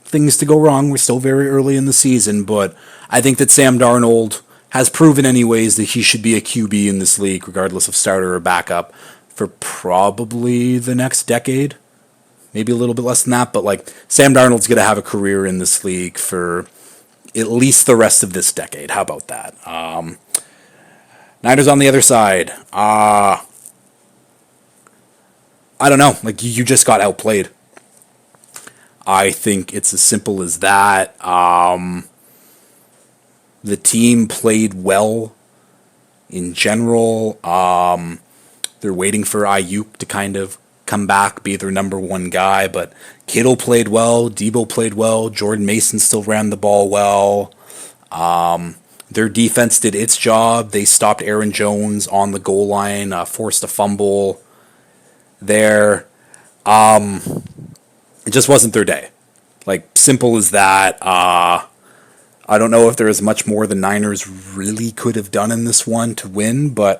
things to go wrong. We're still very early in the season, but I think that Sam Darnold has proven anyways that he should be a QB in this league, regardless of starter or backup, for probably the next decade. Maybe a little bit less than that, but Sam Darnold's going to have a career in this league for at least the rest of this decade. How about that? Niners on the other side. I don't know. You just got outplayed. I think it's as simple as that. The team played well in general. They're waiting for Ayuk to kind of come back, be their number one guy, but Kittle played well, Debo played well, Jordan Mason still ran the ball well. Their defense did its job. They stopped Aaron Jones on the goal line, forced a fumble there. It just wasn't their day. Simple as that. I don't know if there is much more the Niners really could have done in this one to win, but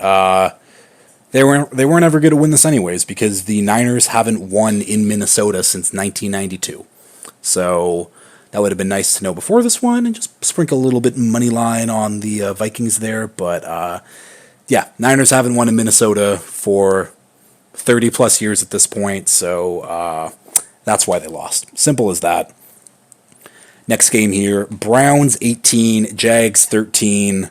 they weren't ever going to win this anyways, because the Niners haven't won in Minnesota since 1992. So That would have been nice to know before this one, and just sprinkle a little bit money line on the Vikings there. But yeah, Niners haven't won in Minnesota for 30 plus years at this point, so that's why they lost. Simple as that. Next game here, Browns 18, Jags 13.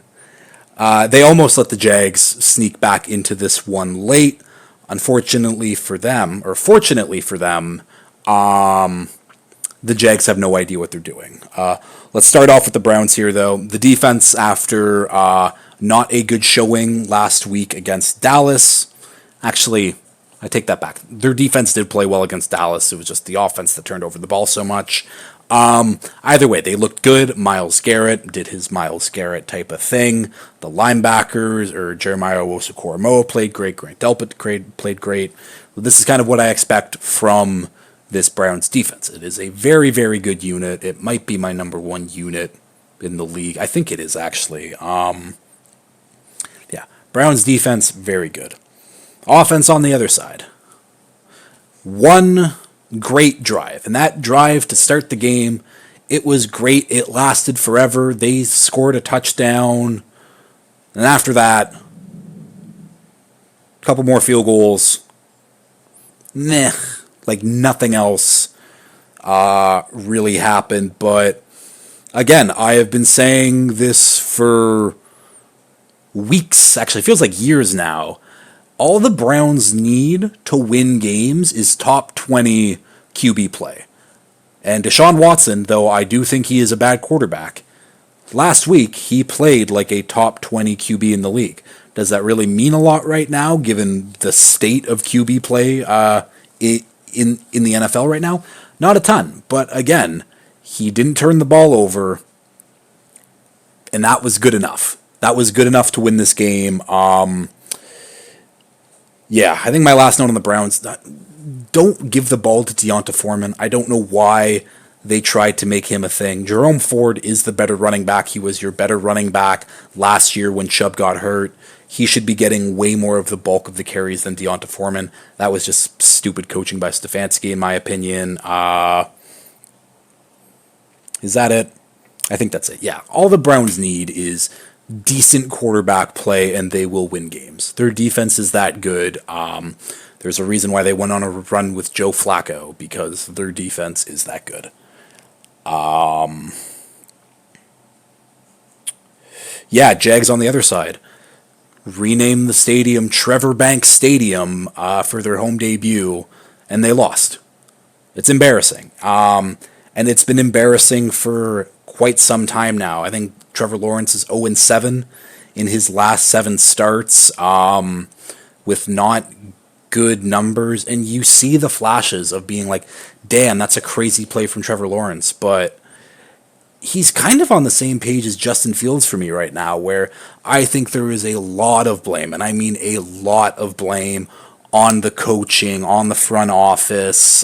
They almost let the Jags sneak back into this one late. Unfortunately for them, or fortunately for them, the Jags have no idea what they're doing. Let's start off with the Browns here, though. The defense, after not a good showing last week against Dallas, actually, I take that back. Their defense did play well against Dallas. It was just the offense that turned over the ball so much. Either way, they looked good. Myles Garrett did his Myles Garrett type of thing. The linebackers, or Jeremiah Owusu-Koramoah, played great. Grant Delpit played great. This is kind of what I expect from this Browns defense. It is a very, very good unit. It might be my number one unit in the league. I think it is, actually. Yeah, Browns defense, very good. Offense on the other side. One great drive, and that drive to start the game, it was great. It lasted forever. They scored a touchdown, and after that, a couple more field goals. Meh, like nothing else really happened. But again, I have been saying this for weeks, actually, it feels like years now. All the Browns need to win games is top 20 QB play. And Deshaun Watson, though I do think he is a bad quarterback, last week he played like a top 20 QB in the league. Does that really mean a lot right now, given the state of QB play in the NFL right now? Not a ton. But again, he didn't turn the ball over, and that was good enough. That was good enough to win this game. Yeah, I think my last note on the Browns, don't give the ball to Deonta Foreman. I don't know why they tried to make him a thing. Jerome Ford is the better running back. He was your better running back last year when Chubb got hurt. He should be getting way more of the bulk of the carries than Deonta Foreman. That was just stupid coaching by Stefanski, in my opinion. Is that it? I think that's it. Yeah, all the Browns need is decent quarterback play, and they will win games. Their defense is that good. There's a reason why they went on a run with Joe Flacco, because their defense is that good. Yeah, Jags on the other side. Rename the stadium Trevor Banks Stadium for their home debut, and they lost. It's embarrassing. And it's been embarrassing for quite some time now. I think Trevor Lawrence is 0-7 in his last 7 starts with not good numbers. And you see the flashes of being like, damn, that's a crazy play from Trevor Lawrence. But he's kind of on the same page as Justin Fields for me right now, where I think there is a lot of blame, and I mean a lot of blame, on the coaching, on the front office,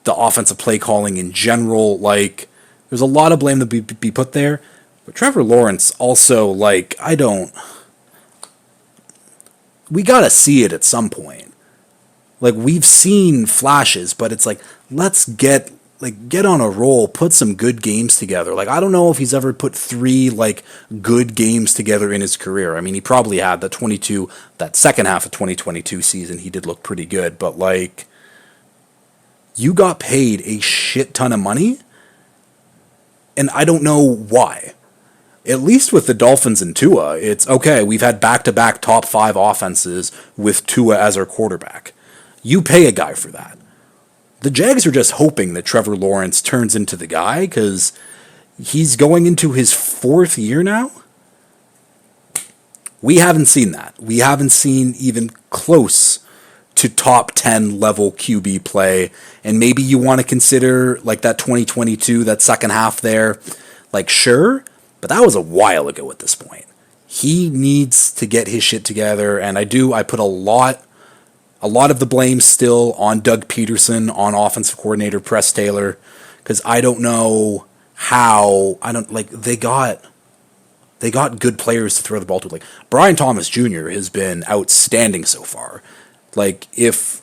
the offensive play calling in general. Like, there's a lot of blame to be put there. But Trevor Lawrence also, like, we gotta see it at some point. Like, we've seen flashes, but it's like, let's get on a roll, put some good games together. Like, I don't know if he's ever put 3, like, good games together in his career. I mean, he probably had that second half of 2022 season, he did look pretty good, but, like, you got paid a shit ton of money, and I don't know why. At least with the Dolphins and Tua, it's okay, we've had back-to-back top 5 offenses with Tua as our quarterback. You pay a guy for that. The Jags are just hoping that Trevor Lawrence turns into the guy, because he's going into his 4th year now. We haven't seen that. We haven't seen even close to top 10 level QB play. And maybe you want to consider like that 2022, that second half there. Like, sure, but that was a while ago at this point. He needs to get his shit together, and I put a lot of the blame still on Doug Peterson, on offensive coordinator Press Taylor, because I don't know how. They got good players to throw the ball to. Like, Brian Thomas Jr. has been outstanding so far. Like, if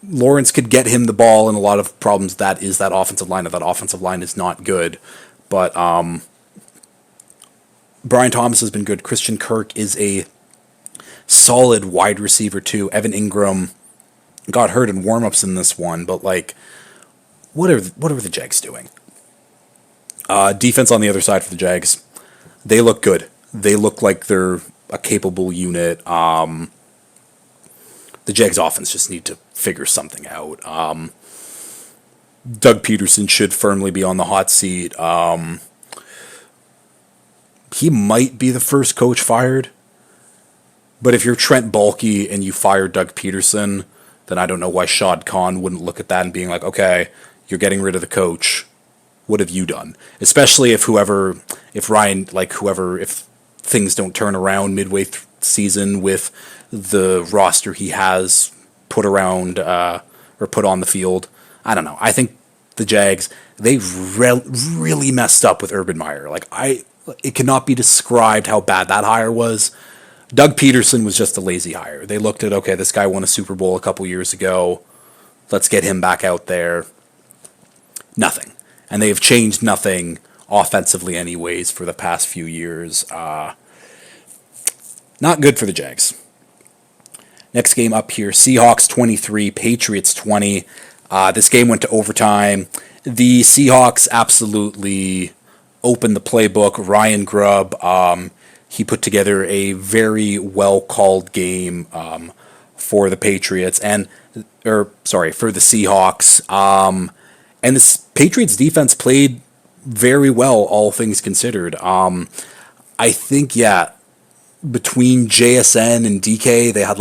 Lawrence could get him the ball, and a lot of problems that is that offensive line. That offensive line is not good. But Brian Thomas has been good. Christian Kirk is a solid wide receiver too. Evan Ingram got hurt in warmups in this one, but like, what are the Jags doing? Defense on the other side for the Jags, they look good. They look like they're a capable unit. The Jags offense just need to figure something out. Doug Peterson should firmly be on the hot seat. He might be the first coach fired. But if you're Trent Baalke and you fire Doug Peterson, then I don't know why Shad Khan wouldn't look at that and being like, okay, you're getting rid of the coach. What have you done? Especially if if things don't turn around midway season with the roster he has put around or put on the field. I don't know. I think the Jags, they really messed up with Urban Meyer. It cannot be described how bad that hire was. Doug Peterson was just a lazy hire. They looked at, okay, this guy won a Super Bowl a couple years ago. Let's get him back out there. Nothing. And they've changed nothing offensively anyways for the past few years. Not good for the Jags. Next game up here, Seahawks 23, Patriots 20. This game went to overtime. The Seahawks absolutely opened the playbook. Ryan Grubb, he put together a very well-called game for the Patriots for the Seahawks. And the Patriots defense played very well, all things considered. I think, between JSN and DK, they had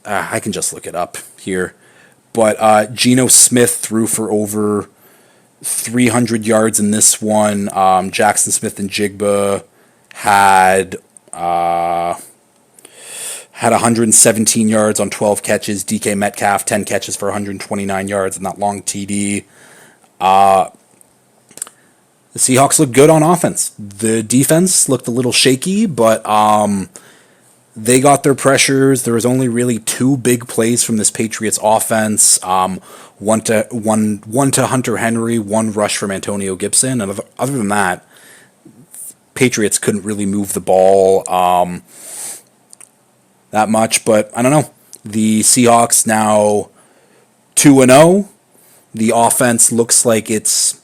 I can just look it up here. But Geno Smith threw for over 300 yards in this one. Jackson Smith and Jigba had 117 yards on 12 catches. DK Metcalf, 10 catches for 129 yards and that long TD. The Seahawks looked good on offense. The defense looked a little shaky, but they got their pressures. There was only really two big plays from this Patriots offense. One to Hunter Henry, one rush from Antonio Gibson. And other than that, Patriots couldn't really move the ball that much. But I don't know. The Seahawks now 2-0. The offense looks like it's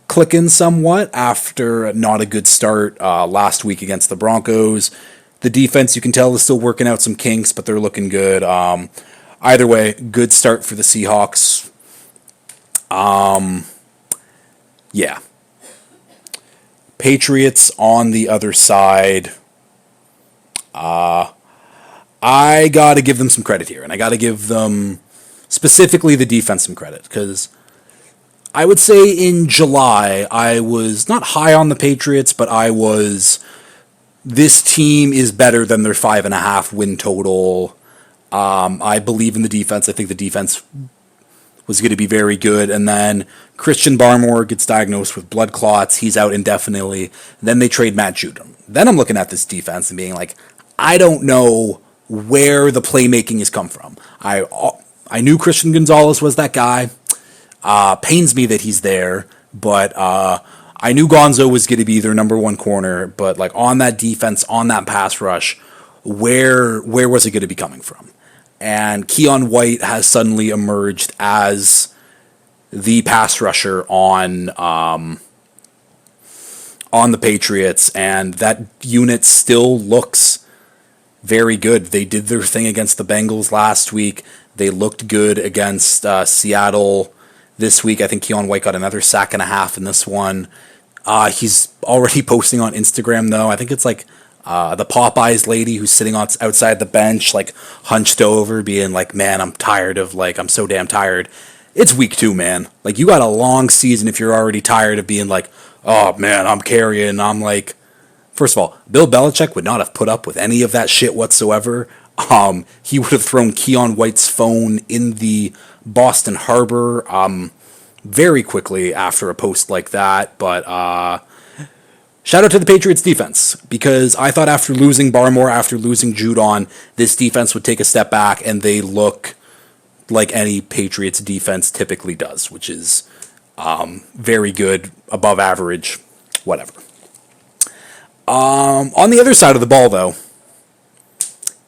clicking somewhat after not a good start last week against the Broncos. The defense, you can tell, is still working out some kinks, but they're looking good. Either way, good start for the Seahawks. Patriots on the other side. I got to give them some credit here, and I got to give them specifically the defense some credit, because I would say in July, I was not high on the Patriots, but this team is better than their 5.5 win total. I believe in the defense. I think the defense was going to be very good. And then Christian Barmore gets diagnosed with blood clots. He's out indefinitely. Then they trade Matt Judon. Then I'm looking at this defense and being like, I don't know where the playmaking has come from. I knew Christian Gonzalez was that guy. Pains me that he's there, but I knew Gonzo was going to be their number one corner. But on that defense, on that pass rush, where was it going to be coming from? And Keon White has suddenly emerged as the pass rusher on the Patriots, and that unit still looks very good. They did their thing against the Bengals last week. They looked good against Seattle this week. I think Keon White got another sack and a half in this one. He's already posting on Instagram, though. I think it's the Popeyes lady who's sitting outside the bench, hunched over, being like, man, I'm tired of, I'm so damn tired. It's week 2, man. You got a long season if you're already tired of being like, oh, man, I'm carrying. I'm first of all, Bill Belichick would not have put up with any of that shit whatsoever. He would have thrown Keon White's phone in the Boston Harbor very quickly after a post like that. But shout out to the Patriots defense, because I thought after losing Barmore, after losing Judon, this defense would take a step back, and they look like any Patriots defense typically does, which is very good, above average, whatever. On the other side of the ball, though,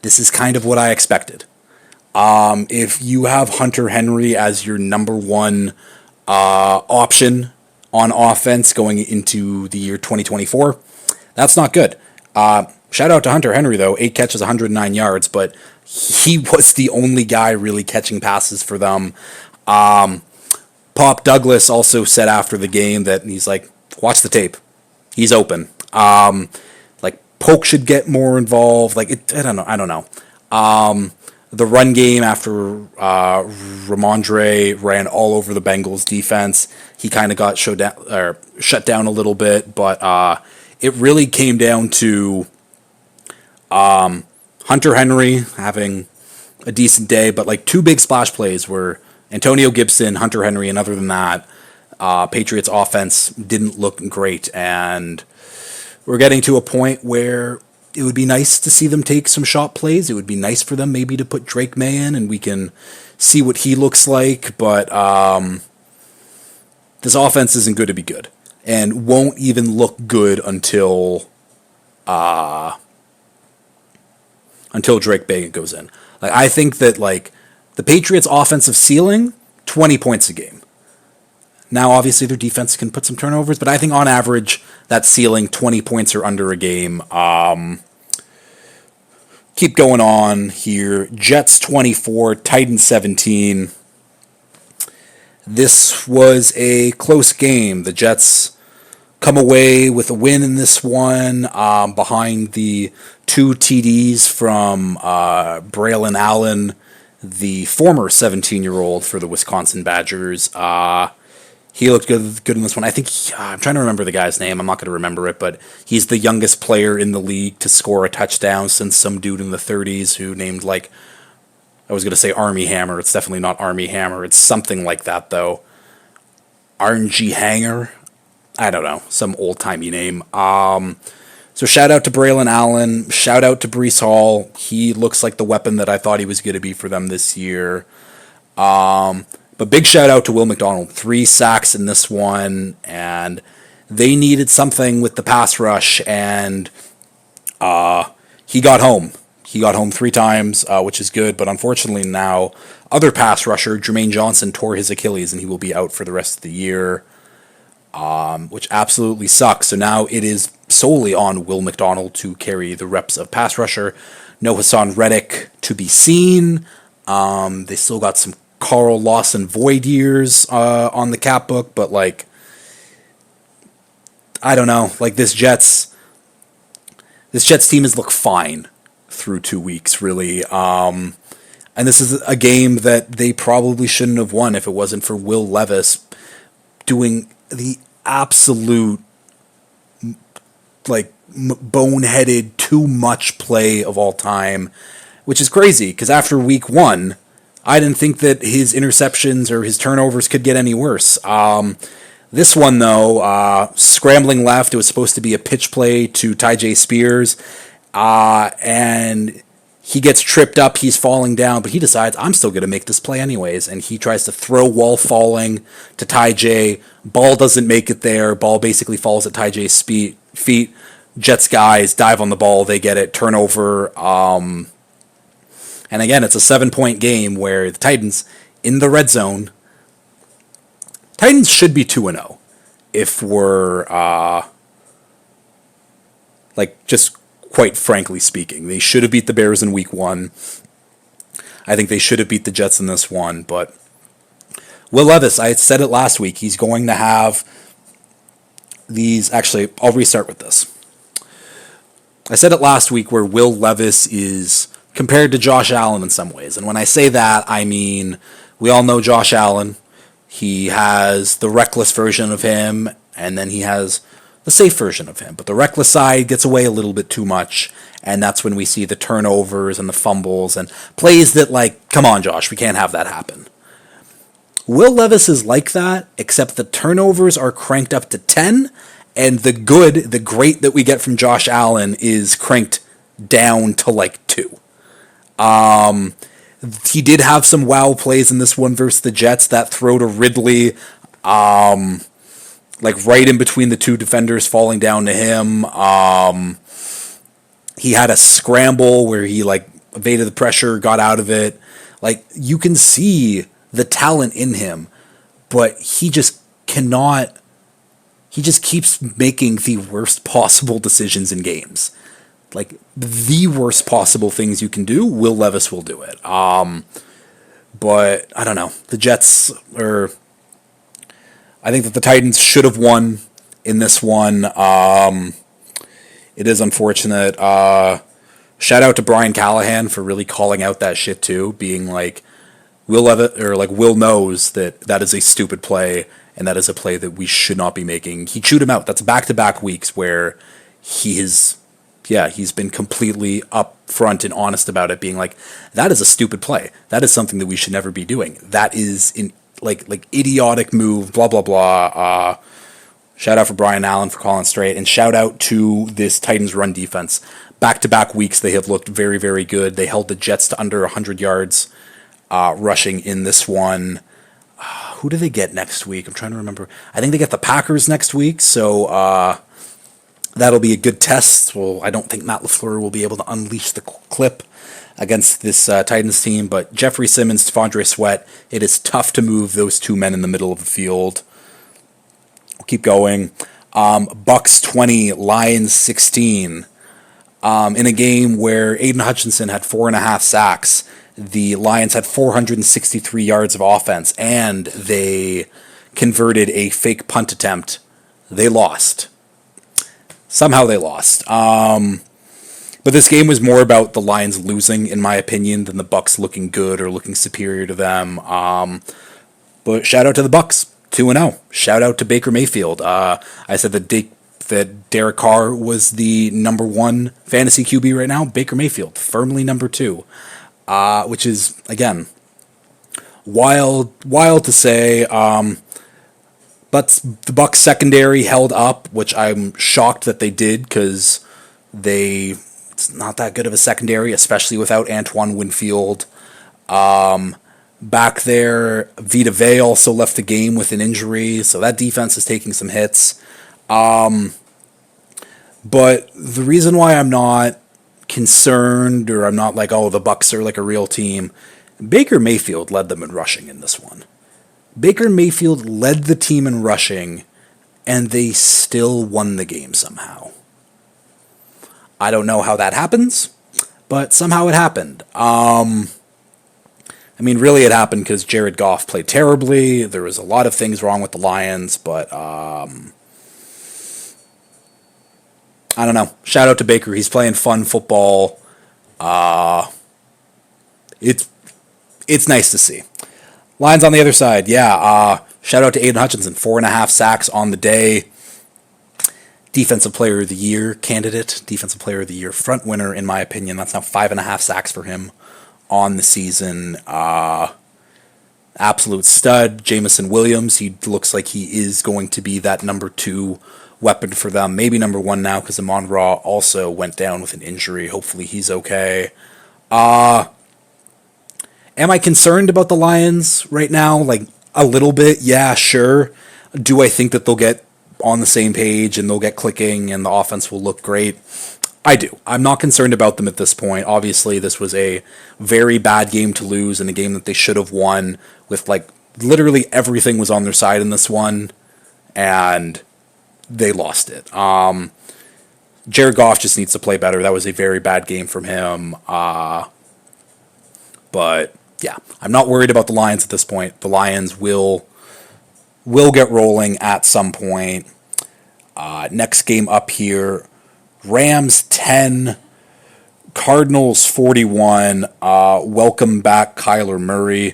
this is kind of what I expected. If you have Hunter Henry as your number one option on offense going into the year 2024, that's not good. Shout out to Hunter Henry, though. 8 catches, 109 yards, but he was the only guy really catching passes for them. Pop Douglas also said after the game that he's like, watch the tape. He's open. Like, Polk should get more involved. Like, I don't know. The run game after Ramondre ran all over the Bengals defense, he kind of got shut down a little bit, but it really came down to Hunter Henry having a decent day, but like 2 big splash plays were Antonio Gibson, Hunter Henry, and other than that, Patriots offense didn't look great, and we're getting to a point where it would be nice to see them take some shot plays. It would be nice for them maybe to put Drake May in, and we can see what he looks like, but this offense isn't good to be good, and won't even look good until Drake May goes in. Like, I think that like the Patriots' offensive ceiling, 20 points a game. Now, obviously, their defense can put some turnovers, but I think on average, that ceiling, 20 points or under a game. Keep going on here. Jets 24, Titans 17. This was a close game. The Jets come away with a win in this one, behind the 2 TDs from Braylon Allen, the former 17-year-old for the Wisconsin Badgers. He looked good in this one. I think, I'm trying to remember the guy's name. I'm not going to remember it, but he's the youngest player in the league to score a touchdown since some dude in the 30s who named, like, I was going to say Army Hammer. It's definitely not Army Hammer. It's something like that, though. RNG Hanger? I don't know. Some old-timey name. So shout out to Braylon Allen. Shout out to Breece Hall. He looks like the weapon that I thought he was going to be for them this year. But big shout out to Will McDonald. 3 sacks in this one, and they needed something with the pass rush, and he got home. He got home 3 times, which is good, but unfortunately now, other pass rusher, Jermaine Johnson, tore his Achilles, and he will be out for the rest of the year, which absolutely sucks. So now it is solely on Will McDonald to carry the reps of pass rusher. No Hassan Reddick to be seen. They still got some Carl Lawson Void years on the cap book, but like, I don't know. Like, this Jets team has looked fine through 2 weeks, really. And this is a game that they probably shouldn't have won if it wasn't for Will Levis doing the absolute, like, boneheaded, too much play of all time, which is crazy, because after week 1, I didn't think that his interceptions or his turnovers could get any worse. This one, though, scrambling left, it was supposed to be a pitch play to Tyjae Spears, and he gets tripped up, he's falling down, but he decides, I'm still going to make this play anyways, and he tries to throw while falling to Tyjae. Ball doesn't make it there. Ball basically falls at Tyjae's feet. Jets guys dive on the ball, they get it, turnover. And again, it's a 7-point game where the Titans, in the red zone, Titans should be 2-0 if we're, like, just quite frankly speaking. They should have beat the Bears in week 1. I think they should have beat the Jets in this one, but Will Levis, I had said it last week, he's going to have these, actually, I'll restart with this. I said it last week where Will Levis is compared to Josh Allen in some ways. And when I say that, I mean, we all know Josh Allen. He has the reckless version of him, and then he has the safe version of him. But the reckless side gets away a little bit too much, and that's when we see the turnovers and the fumbles and plays that, like, come on, Josh, we can't have that happen. Will Levis is like that, except the turnovers are cranked up to 10, and the great that we get from Josh Allen is cranked down to, like, 2. He did have some wow plays in this one versus the Jets. That throw to Ridley, like right in between the two defenders, falling down to him. He had a scramble where he like evaded the pressure, got out of it. Like you can see the talent in him, but he just cannot. He just keeps making the worst possible decisions in games. Like the worst possible things you can do, Will Levis will do it. But I don't know. The Jets are. I think that the Titans should have won in this one. It is unfortunate. Shout out to Brian Callahan for really calling out that shit too, being like, Will Levitt or like Will knows that that is a stupid play and that is a play that we should not be making. He chewed him out. That's back-to-back weeks where he's been completely upfront and honest about it, being like, that is a stupid play. That is something that we should never be doing. That is in like idiotic move. Blah blah blah. Shout out for Brian Allen for calling straight, and shout out to this Titans run defense. Back-to-back weeks, they have looked very, very good. They held the Jets to under 100 yards rushing in this one. Who do they get next week? I'm trying to remember. I think they get the Packers next week, so that'll be a good test. Well, I don't think Matt LaFleur will be able to unleash the clip against this Titans team, but Jeffrey Simmons, Stephondre Sweat, it is tough to move those two men in the middle of the field. We'll keep going. Bucks 20, Lions 16. In a game where Aiden Hutchinson had 4.5 sacks, the Lions had 463 yards of offense, and they converted a fake punt attempt. They lost. Somehow they lost. But this game was more about the Lions losing, in my opinion, than the Bucks looking good or looking superior to them. But shout out to the Bucks, 2-0. Shout out to Baker Mayfield. I said that Derek Carr was the number one fantasy QB right now. Baker Mayfield, firmly number two, which is, again, wild to say. But the Bucks secondary held up, which I'm shocked that they did, because it's not that good of a secondary, especially without Antoine Winfield. Back there, Vita Vea also left the game with an injury, so that defense is taking some hits. But the reason why I'm not concerned, or I'm not like, oh, the Bucks are like a real team, Baker Mayfield led them in rushing in this one. Baker Mayfield led the team in rushing, and they still won the game somehow. I don't know how that happens, but somehow it happened. I mean, really it happened because Jared Goff played terribly. There was a lot of things wrong with the Lions, but I don't know. Shout out to Baker. He's playing fun football. It's nice to see. Lions on the other side, yeah. Shout out to Aiden Hutchinson, 4.5 sacks on the day. Defensive Player of the Year candidate, Defensive Player of the Year front winner, in my opinion. That's now 5.5 sacks for him on the season. Absolute stud. Jamison Williams, he looks like he is going to be that number 2 weapon for them. Maybe number 1 now, because Amon-Ra also went down with an injury. Hopefully he's okay. Am I concerned about the Lions right now? Like, a little bit, yeah, sure. Do I think that they'll get on the same page and they'll get clicking and the offense will look great? I do. I'm not concerned about them at this point. Obviously, this was a very bad game to lose and a game that they should have won with, like, literally everything was on their side in this one, and they lost it. Jared Goff just needs to play better. That was a very bad game from him. But yeah, I'm not worried about the Lions at this point. The Lions will get rolling at some point. Next game up here, Rams 10, Cardinals 41. Welcome back, Kyler Murray.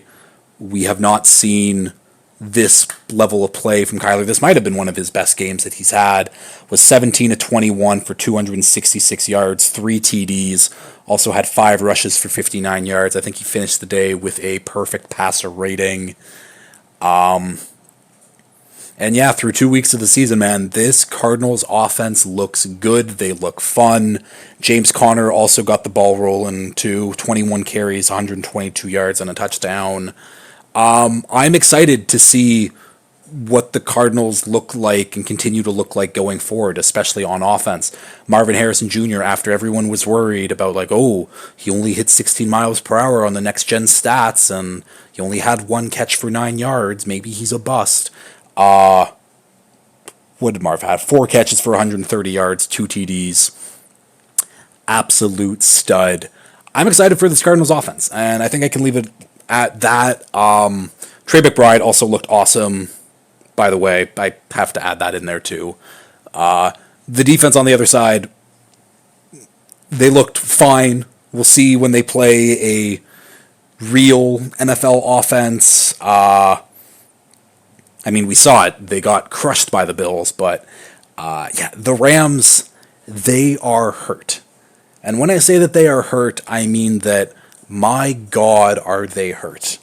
We have not seen this level of play from Kyler. This might have been one of his best games that he's had. Was 17 to 21 for 266 yards, 3 TDs. Also had 5 rushes for 59 yards. I think he finished the day with a perfect passer rating. And And yeah, through 2 weeks of the season, man, this Cardinals offense looks good. They look fun. James Conner also got the ball rolling too. 21 carries, 122 yards, and a touchdown. I'm excited to see what the Cardinals look like and continue to look like going forward, especially on offense. Marvin Harrison Jr., after everyone was worried about, like, oh, he only hit 16 miles per hour on the next gen stats and he only had one catch for 9 yards, maybe he's a bust. What did Marv have? 4 catches for 130 yards, 2 TDs. Absolute stud. I'm excited for this Cardinals offense, and I think I can leave it at that. Trey McBride also looked awesome, by the way. I have to add that in there too. The defense on the other side, they looked fine. We'll see when they play a real NFL offense. I mean, we saw it. They got crushed by the Bills, but yeah, the Rams, they are hurt. And when I say that they are hurt, I mean that, my God, are they hurt.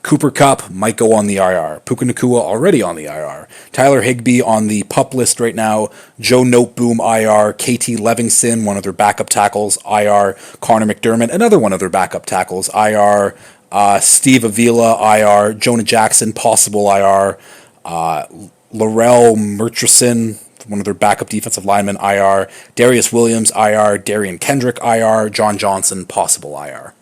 Cooper Kupp might go on the IR. Puka Nacua already on the IR. Tyler Higbee on the PUP list right now. Joe Noteboom IR. KT Levingston, one of their backup tackles, IR. Connor McDermott, another one of their backup tackles, IR. Steve Avila, IR. Jonah Jackson, possible IR. Laurel Murchison, one of their backup defensive linemen, IR. Darius Williams, IR. Darian Kendrick, IR. John Johnson, possible IR.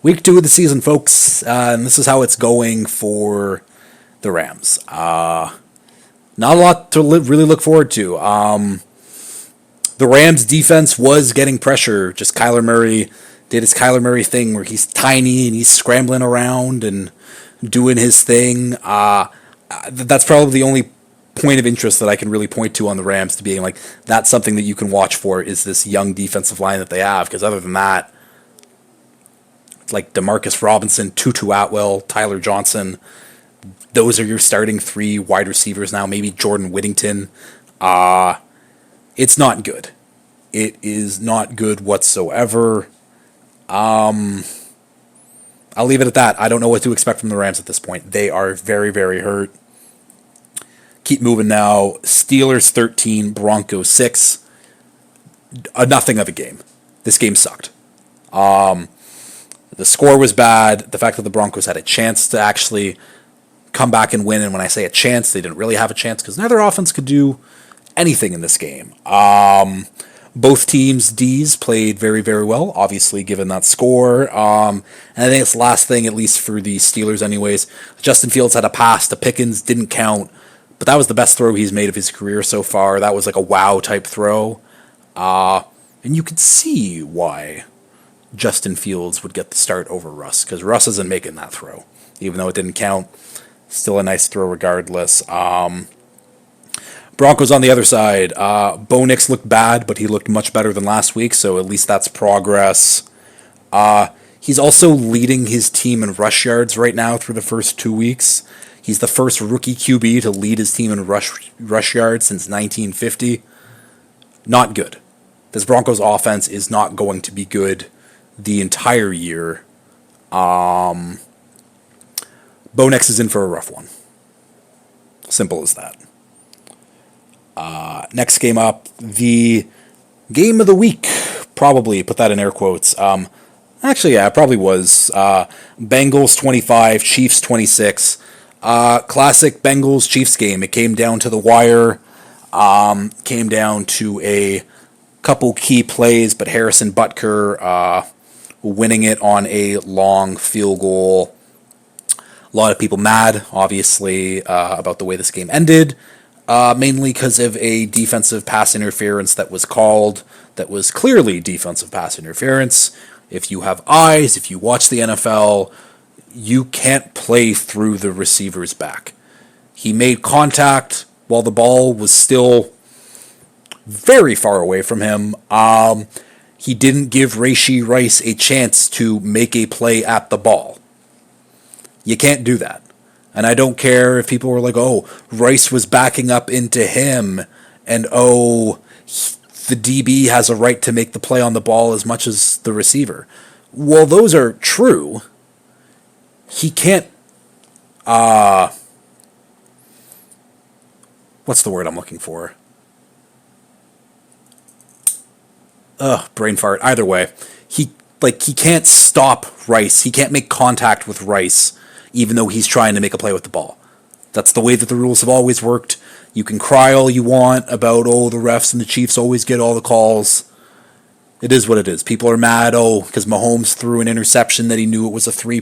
Week 2 of the season, folks, and this is how it's going for the Rams. Not a lot to really look forward to. The Rams' defense was getting pressure. Just Kyler Murray did his Kyler Murray thing where he's tiny and he's scrambling around and doing his thing. That's probably the only point of interest that I can really point to on the Rams, to being like, that's something that you can watch for, is this young defensive line that they have. Because other than that, like Demarcus Robinson, Tutu Atwell, Tyler Johnson, those are your starting 3 wide receivers now. Maybe Jordan Whittington. It's not good. It is not good whatsoever. I'll leave it at that. I don't know what to expect from the Rams at this point. They are very, very hurt. Keep moving now. Steelers 13, Broncos 6. Nothing of a game. This game sucked. The score was bad. The fact that the Broncos had a chance to actually come back and win, and when I say a chance, they didn't really have a chance because neither offense could do anything in this game. Both teams' Ds played very, very well, obviously, given that score. And I think it's the last thing, at least for the Steelers anyways. Justin Fields had a pass to Pickens, didn't count, but that was the best throw he's made of his career so far. That was like a wow-type throw. And you could see why Justin Fields would get the start over Russ, because Russ isn't making that throw. Even though it didn't count, still a nice throw regardless. Broncos on the other side. Bo Nix looked bad, but he looked much better than last week, so at least that's progress. He's also leading his team in rush yards right now through the first 2 weeks. He's the first rookie QB to lead his team in rush yards since 1950. Not good. This Broncos offense is not going to be good the entire year. Bo Nix is in for a rough one. Simple as that. Next game up, the game of the week, probably, put that in air quotes. Actually, yeah, it probably was. Bengals 25, Chiefs 26. Classic Bengals-Chiefs game. It came down to the wire. Came down to a couple key plays, but Harrison Butker winning it on a long field goal. A lot of people mad, obviously, about the way this game ended. Mainly because of a defensive pass interference that was called, that was clearly defensive pass interference. If you have eyes, if you watch the NFL, you can't play through the receiver's back. He made contact while the ball was still very far away from him. He didn't give Rashee Rice a chance to make a play at the ball. You can't do that. And I don't care if people were like, oh, Rice was backing up into him, and the DB has a right to make the play on the ball as much as the receiver. Well, those are true. He can't what's the word I'm looking for? Brain fart. Either way, he can't stop Rice. He can't make contact with Rice, even though he's trying to make a play with the ball. That's the way that the rules have always worked. You can cry all you want about, oh, the refs and the Chiefs always get all the calls. It is what it is. People are mad, because Mahomes threw an interception that he knew it was a free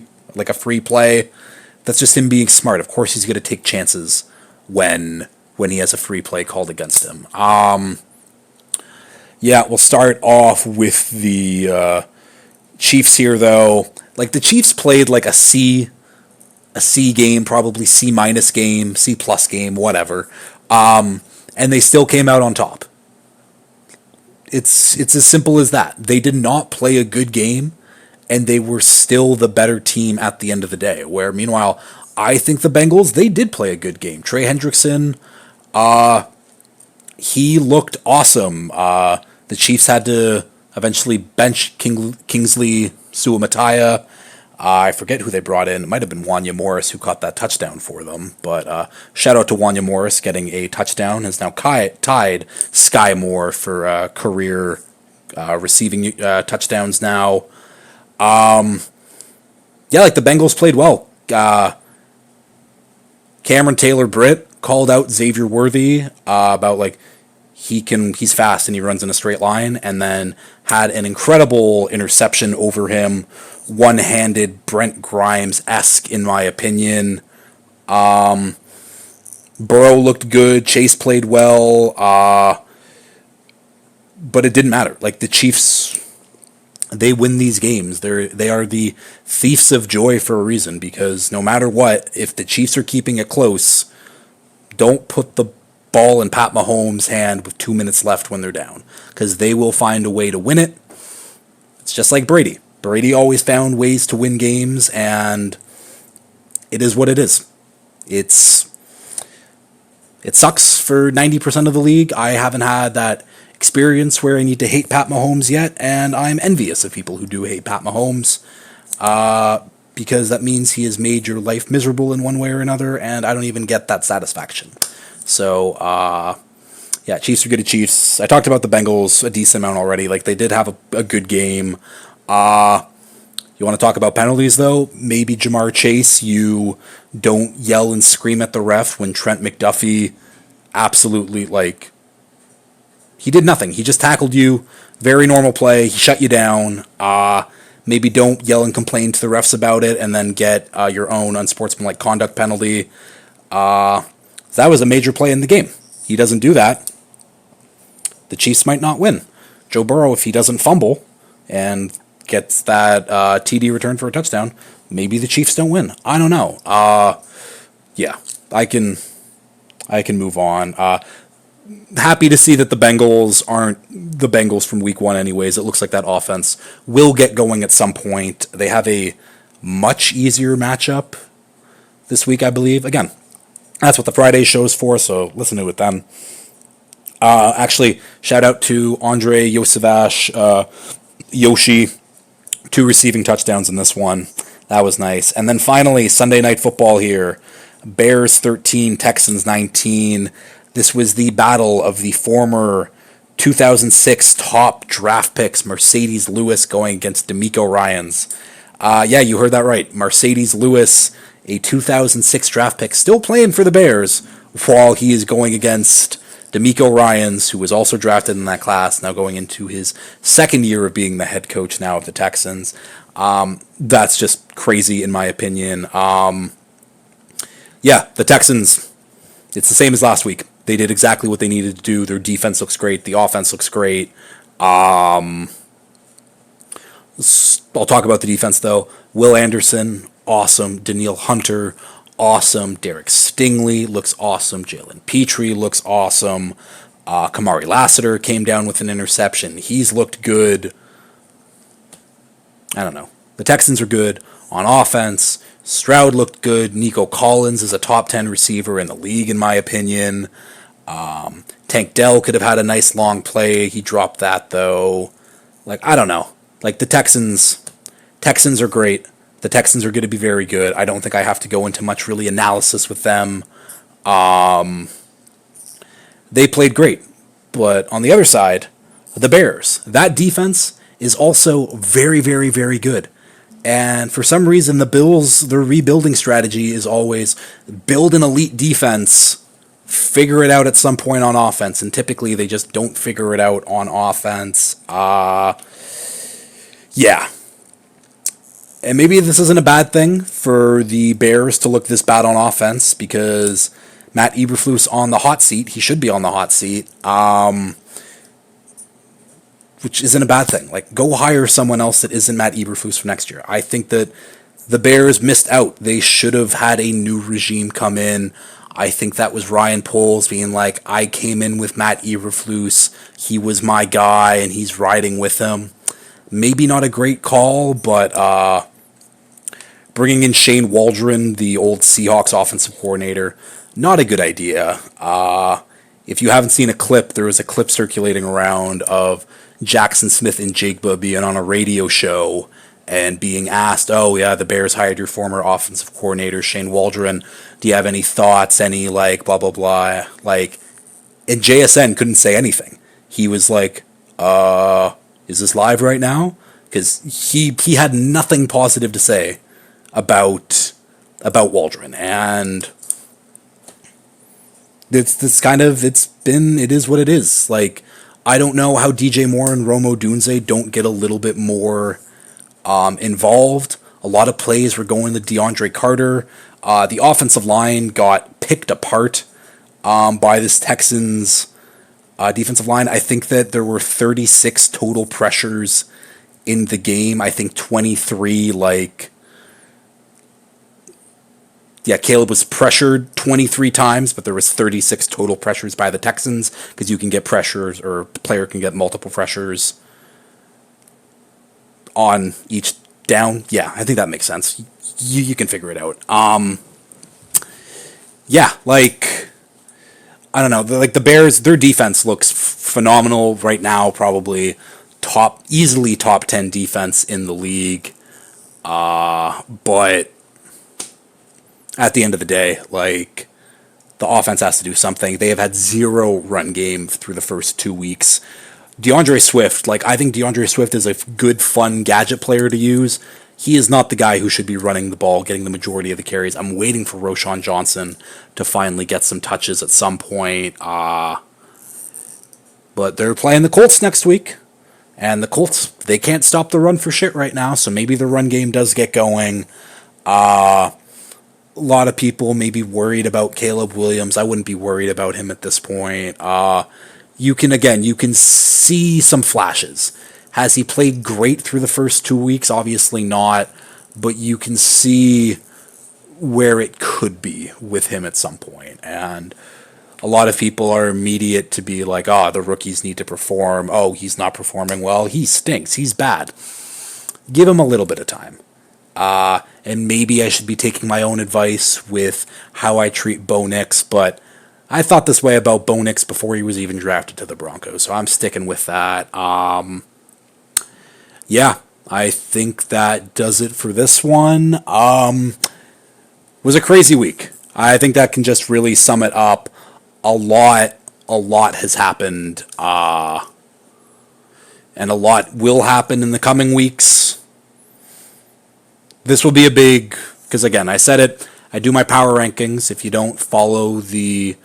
play. That's just him being smart. Of course, he's going to take chances when he has a free play called against him. Yeah, we'll start off with the Chiefs here, though. Like, the Chiefs played like a C game, probably C- game, C+ game, whatever. And they still came out on top. It's as simple as that. They did not play a good game, and they were still the better team at the end of the day. Where, meanwhile, I think the Bengals, they did play a good game. Trey Hendrickson, he looked awesome. The Chiefs had to eventually bench Kingsley Suamataia. I forget who they brought in. It might have been Wanya Morris who caught that touchdown for them. But shout out to Wanya Morris getting a touchdown. Has now tied Sky Moore for career receiving touchdowns now. Yeah, like the Bengals played well. Cameron Taylor-Britt called out Xavier Worthy about like he's fast and he runs in a straight line, and then had an incredible interception over him. One-handed Brent Grimes-esque, in my opinion. Burrow looked good. Chase played well. But it didn't matter. Like, the Chiefs, they win these games. They are the thieves of joy for a reason, because no matter what, if the Chiefs are keeping it close, don't put the ball in Pat Mahomes' hand with 2 minutes left when they're down, because they will find a way to win it. It's just like Brady. Brady always found ways to win games, and it is what it is. It sucks for 90% of the league. I haven't had that experience where I need to hate Pat Mahomes yet, and I'm envious of people who do hate Pat Mahomes, because that means he has made your life miserable in one way or another, and I don't even get that satisfaction. So, yeah, Chiefs are good at Chiefs. I talked about the Bengals a decent amount already. Like, they did have a good game. You want to talk about penalties, though? Maybe Jamar Chase, you don't yell and scream at the ref when Trent McDuffie absolutely, like, he did nothing. He just tackled you. Very normal play. He shut you down. Maybe don't yell and complain to the refs about it and then get your own unsportsmanlike conduct penalty. That was a major play in the game. He doesn't do that, the Chiefs might not win. Joe Burrow, if he doesn't fumble and gets that TD return for a touchdown, maybe the Chiefs don't win. I don't know. Yeah, I can move on. Happy to see that the Bengals aren't the Bengals from week one anyways. It looks like that offense will get going at some point. They have a much easier matchup this week, I believe. Again, that's what the Friday show's for, so listen to it then. Actually, shout out to Andre Yosevash, Yoshi, 2 receiving touchdowns in this one. That was nice. And then finally, Sunday Night Football here. Bears 13, Texans 19. This was the battle of the former 2006 top draft picks, Mercedes Lewis going against DeMeco Ryans. Yeah, you heard that right. Mercedes Lewis, a 2006 draft pick, still playing for the Bears, while he is going against DeMeco Ryans, who was also drafted in that class, now going into his second year of being the head coach now of the Texans. That's just crazy, in my opinion. Yeah, the Texans, it's the same as last week. They did exactly what they needed to do. Their defense looks great. The offense looks great. I'll talk about the defense, though. Will Anderson, awesome. Danielle Hunter, awesome. Derek Stingley looks awesome. Jalen Petrie looks awesome. Kamari Lassiter came down with an interception. He's looked good. I don't know. The Texans are good on offense. Stroud looked good. Nico Collins is a top 10 receiver in the league, in my opinion. Tank Dell could have had a nice long play. He dropped that, though. Like, I don't know. Like, the Texans are great. The Texans are going to be very good. I don't think I have to go into much really analysis with them. They played great. But on the other side, the Bears, that defense is also very, very, very good. And for some reason, the Bills, their rebuilding strategy is always build an elite defense, figure it out at some point on offense. And typically, they just don't figure it out on offense. Yeah. And maybe this isn't a bad thing for the Bears to look this bad on offense because Matt Eberflus on the hot seat. He should be on the hot seat, which isn't a bad thing. Like, go hire someone else that isn't Matt Eberflus for next year. I think that the Bears missed out. They should have had a new regime come in. I think that was Ryan Poles being like, I came in with Matt Eberflus. He was my guy, and he's riding with him. Maybe not a great call, but bringing in Shane Waldron, the old Seahawks offensive coordinator, not a good idea. If you haven't seen a clip, there was a clip circulating around of Jackson Smith and Jigba being on a radio show and being asked, oh, yeah, the Bears hired your former offensive coordinator, Shane Waldron. Do you have any thoughts, any, like, blah, blah, blah? Like, and JSN couldn't say anything. He was like, is this live right now? Because he had nothing positive to say about Waldron, and it is what it is. Like, I don't know how DJ Moore and Rome Odunze don't get a little bit more involved. A lot of plays were going to DeAndre Carter. The offensive line got picked apart by this Texans defensive line. I think that there were 36 total pressures in the game. I think 23, Caleb was pressured 23 times, but there was 36 total pressures by the Texans because you can get pressures, or a player can get multiple pressures on each down. Yeah, I think that makes sense. You can figure it out. I don't know. The Bears, their defense looks phenomenal right now. Probably easily top 10 defense in the league. But at the end of the day, the offense has to do something. They have had zero run game through the first 2 weeks. DeAndre Swift, I think DeAndre Swift is a good, fun gadget player to use. He is not the guy who should be running the ball, getting the majority of the carries. I'm waiting for Roschon Johnson to finally get some touches at some point. But they're playing the Colts next week. And the Colts, they can't stop the run for shit right now, so maybe the run game does get going. A lot of people may be worried about Caleb Williams. I wouldn't be worried about him at this point. You can see some flashes. Has he played great through the first 2 weeks? Obviously not, but you can see where it could be with him at some point. And a lot of people are immediate to be like, the rookies need to perform. Oh, he's not performing well. He stinks. He's bad. Give him a little bit of time. And maybe I should be taking my own advice with how I treat Bo Nix, but I thought this way about Bo Nix before he was even drafted to the Broncos, so I'm sticking with that. I think that does it for this one. It was a crazy week. I think that can just really sum it up. A lot has happened, and a lot will happen in the coming weeks. This will be a big, because again, I said it, I do my power rankings. If you don't follow the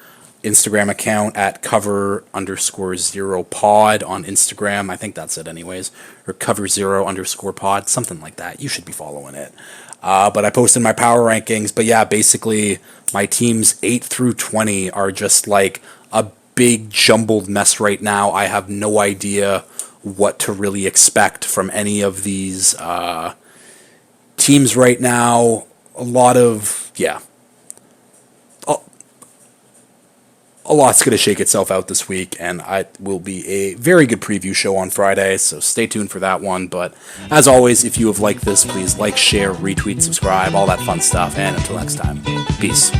Instagram account at cover_0pod on Instagram, I think that's it anyways, or cover0_pod, something like that. You should be following it. But I posted my power rankings, but yeah, basically my teams 8 through 20 are just like a big jumbled mess right now. I have no idea what to really expect from any of these teams right now. A lot's going to shake itself out this week, and it will be a very good preview show on Friday, so stay tuned for that one. But as always, if you have liked this, please like, share, retweet, subscribe, all that fun stuff, and until next time, peace.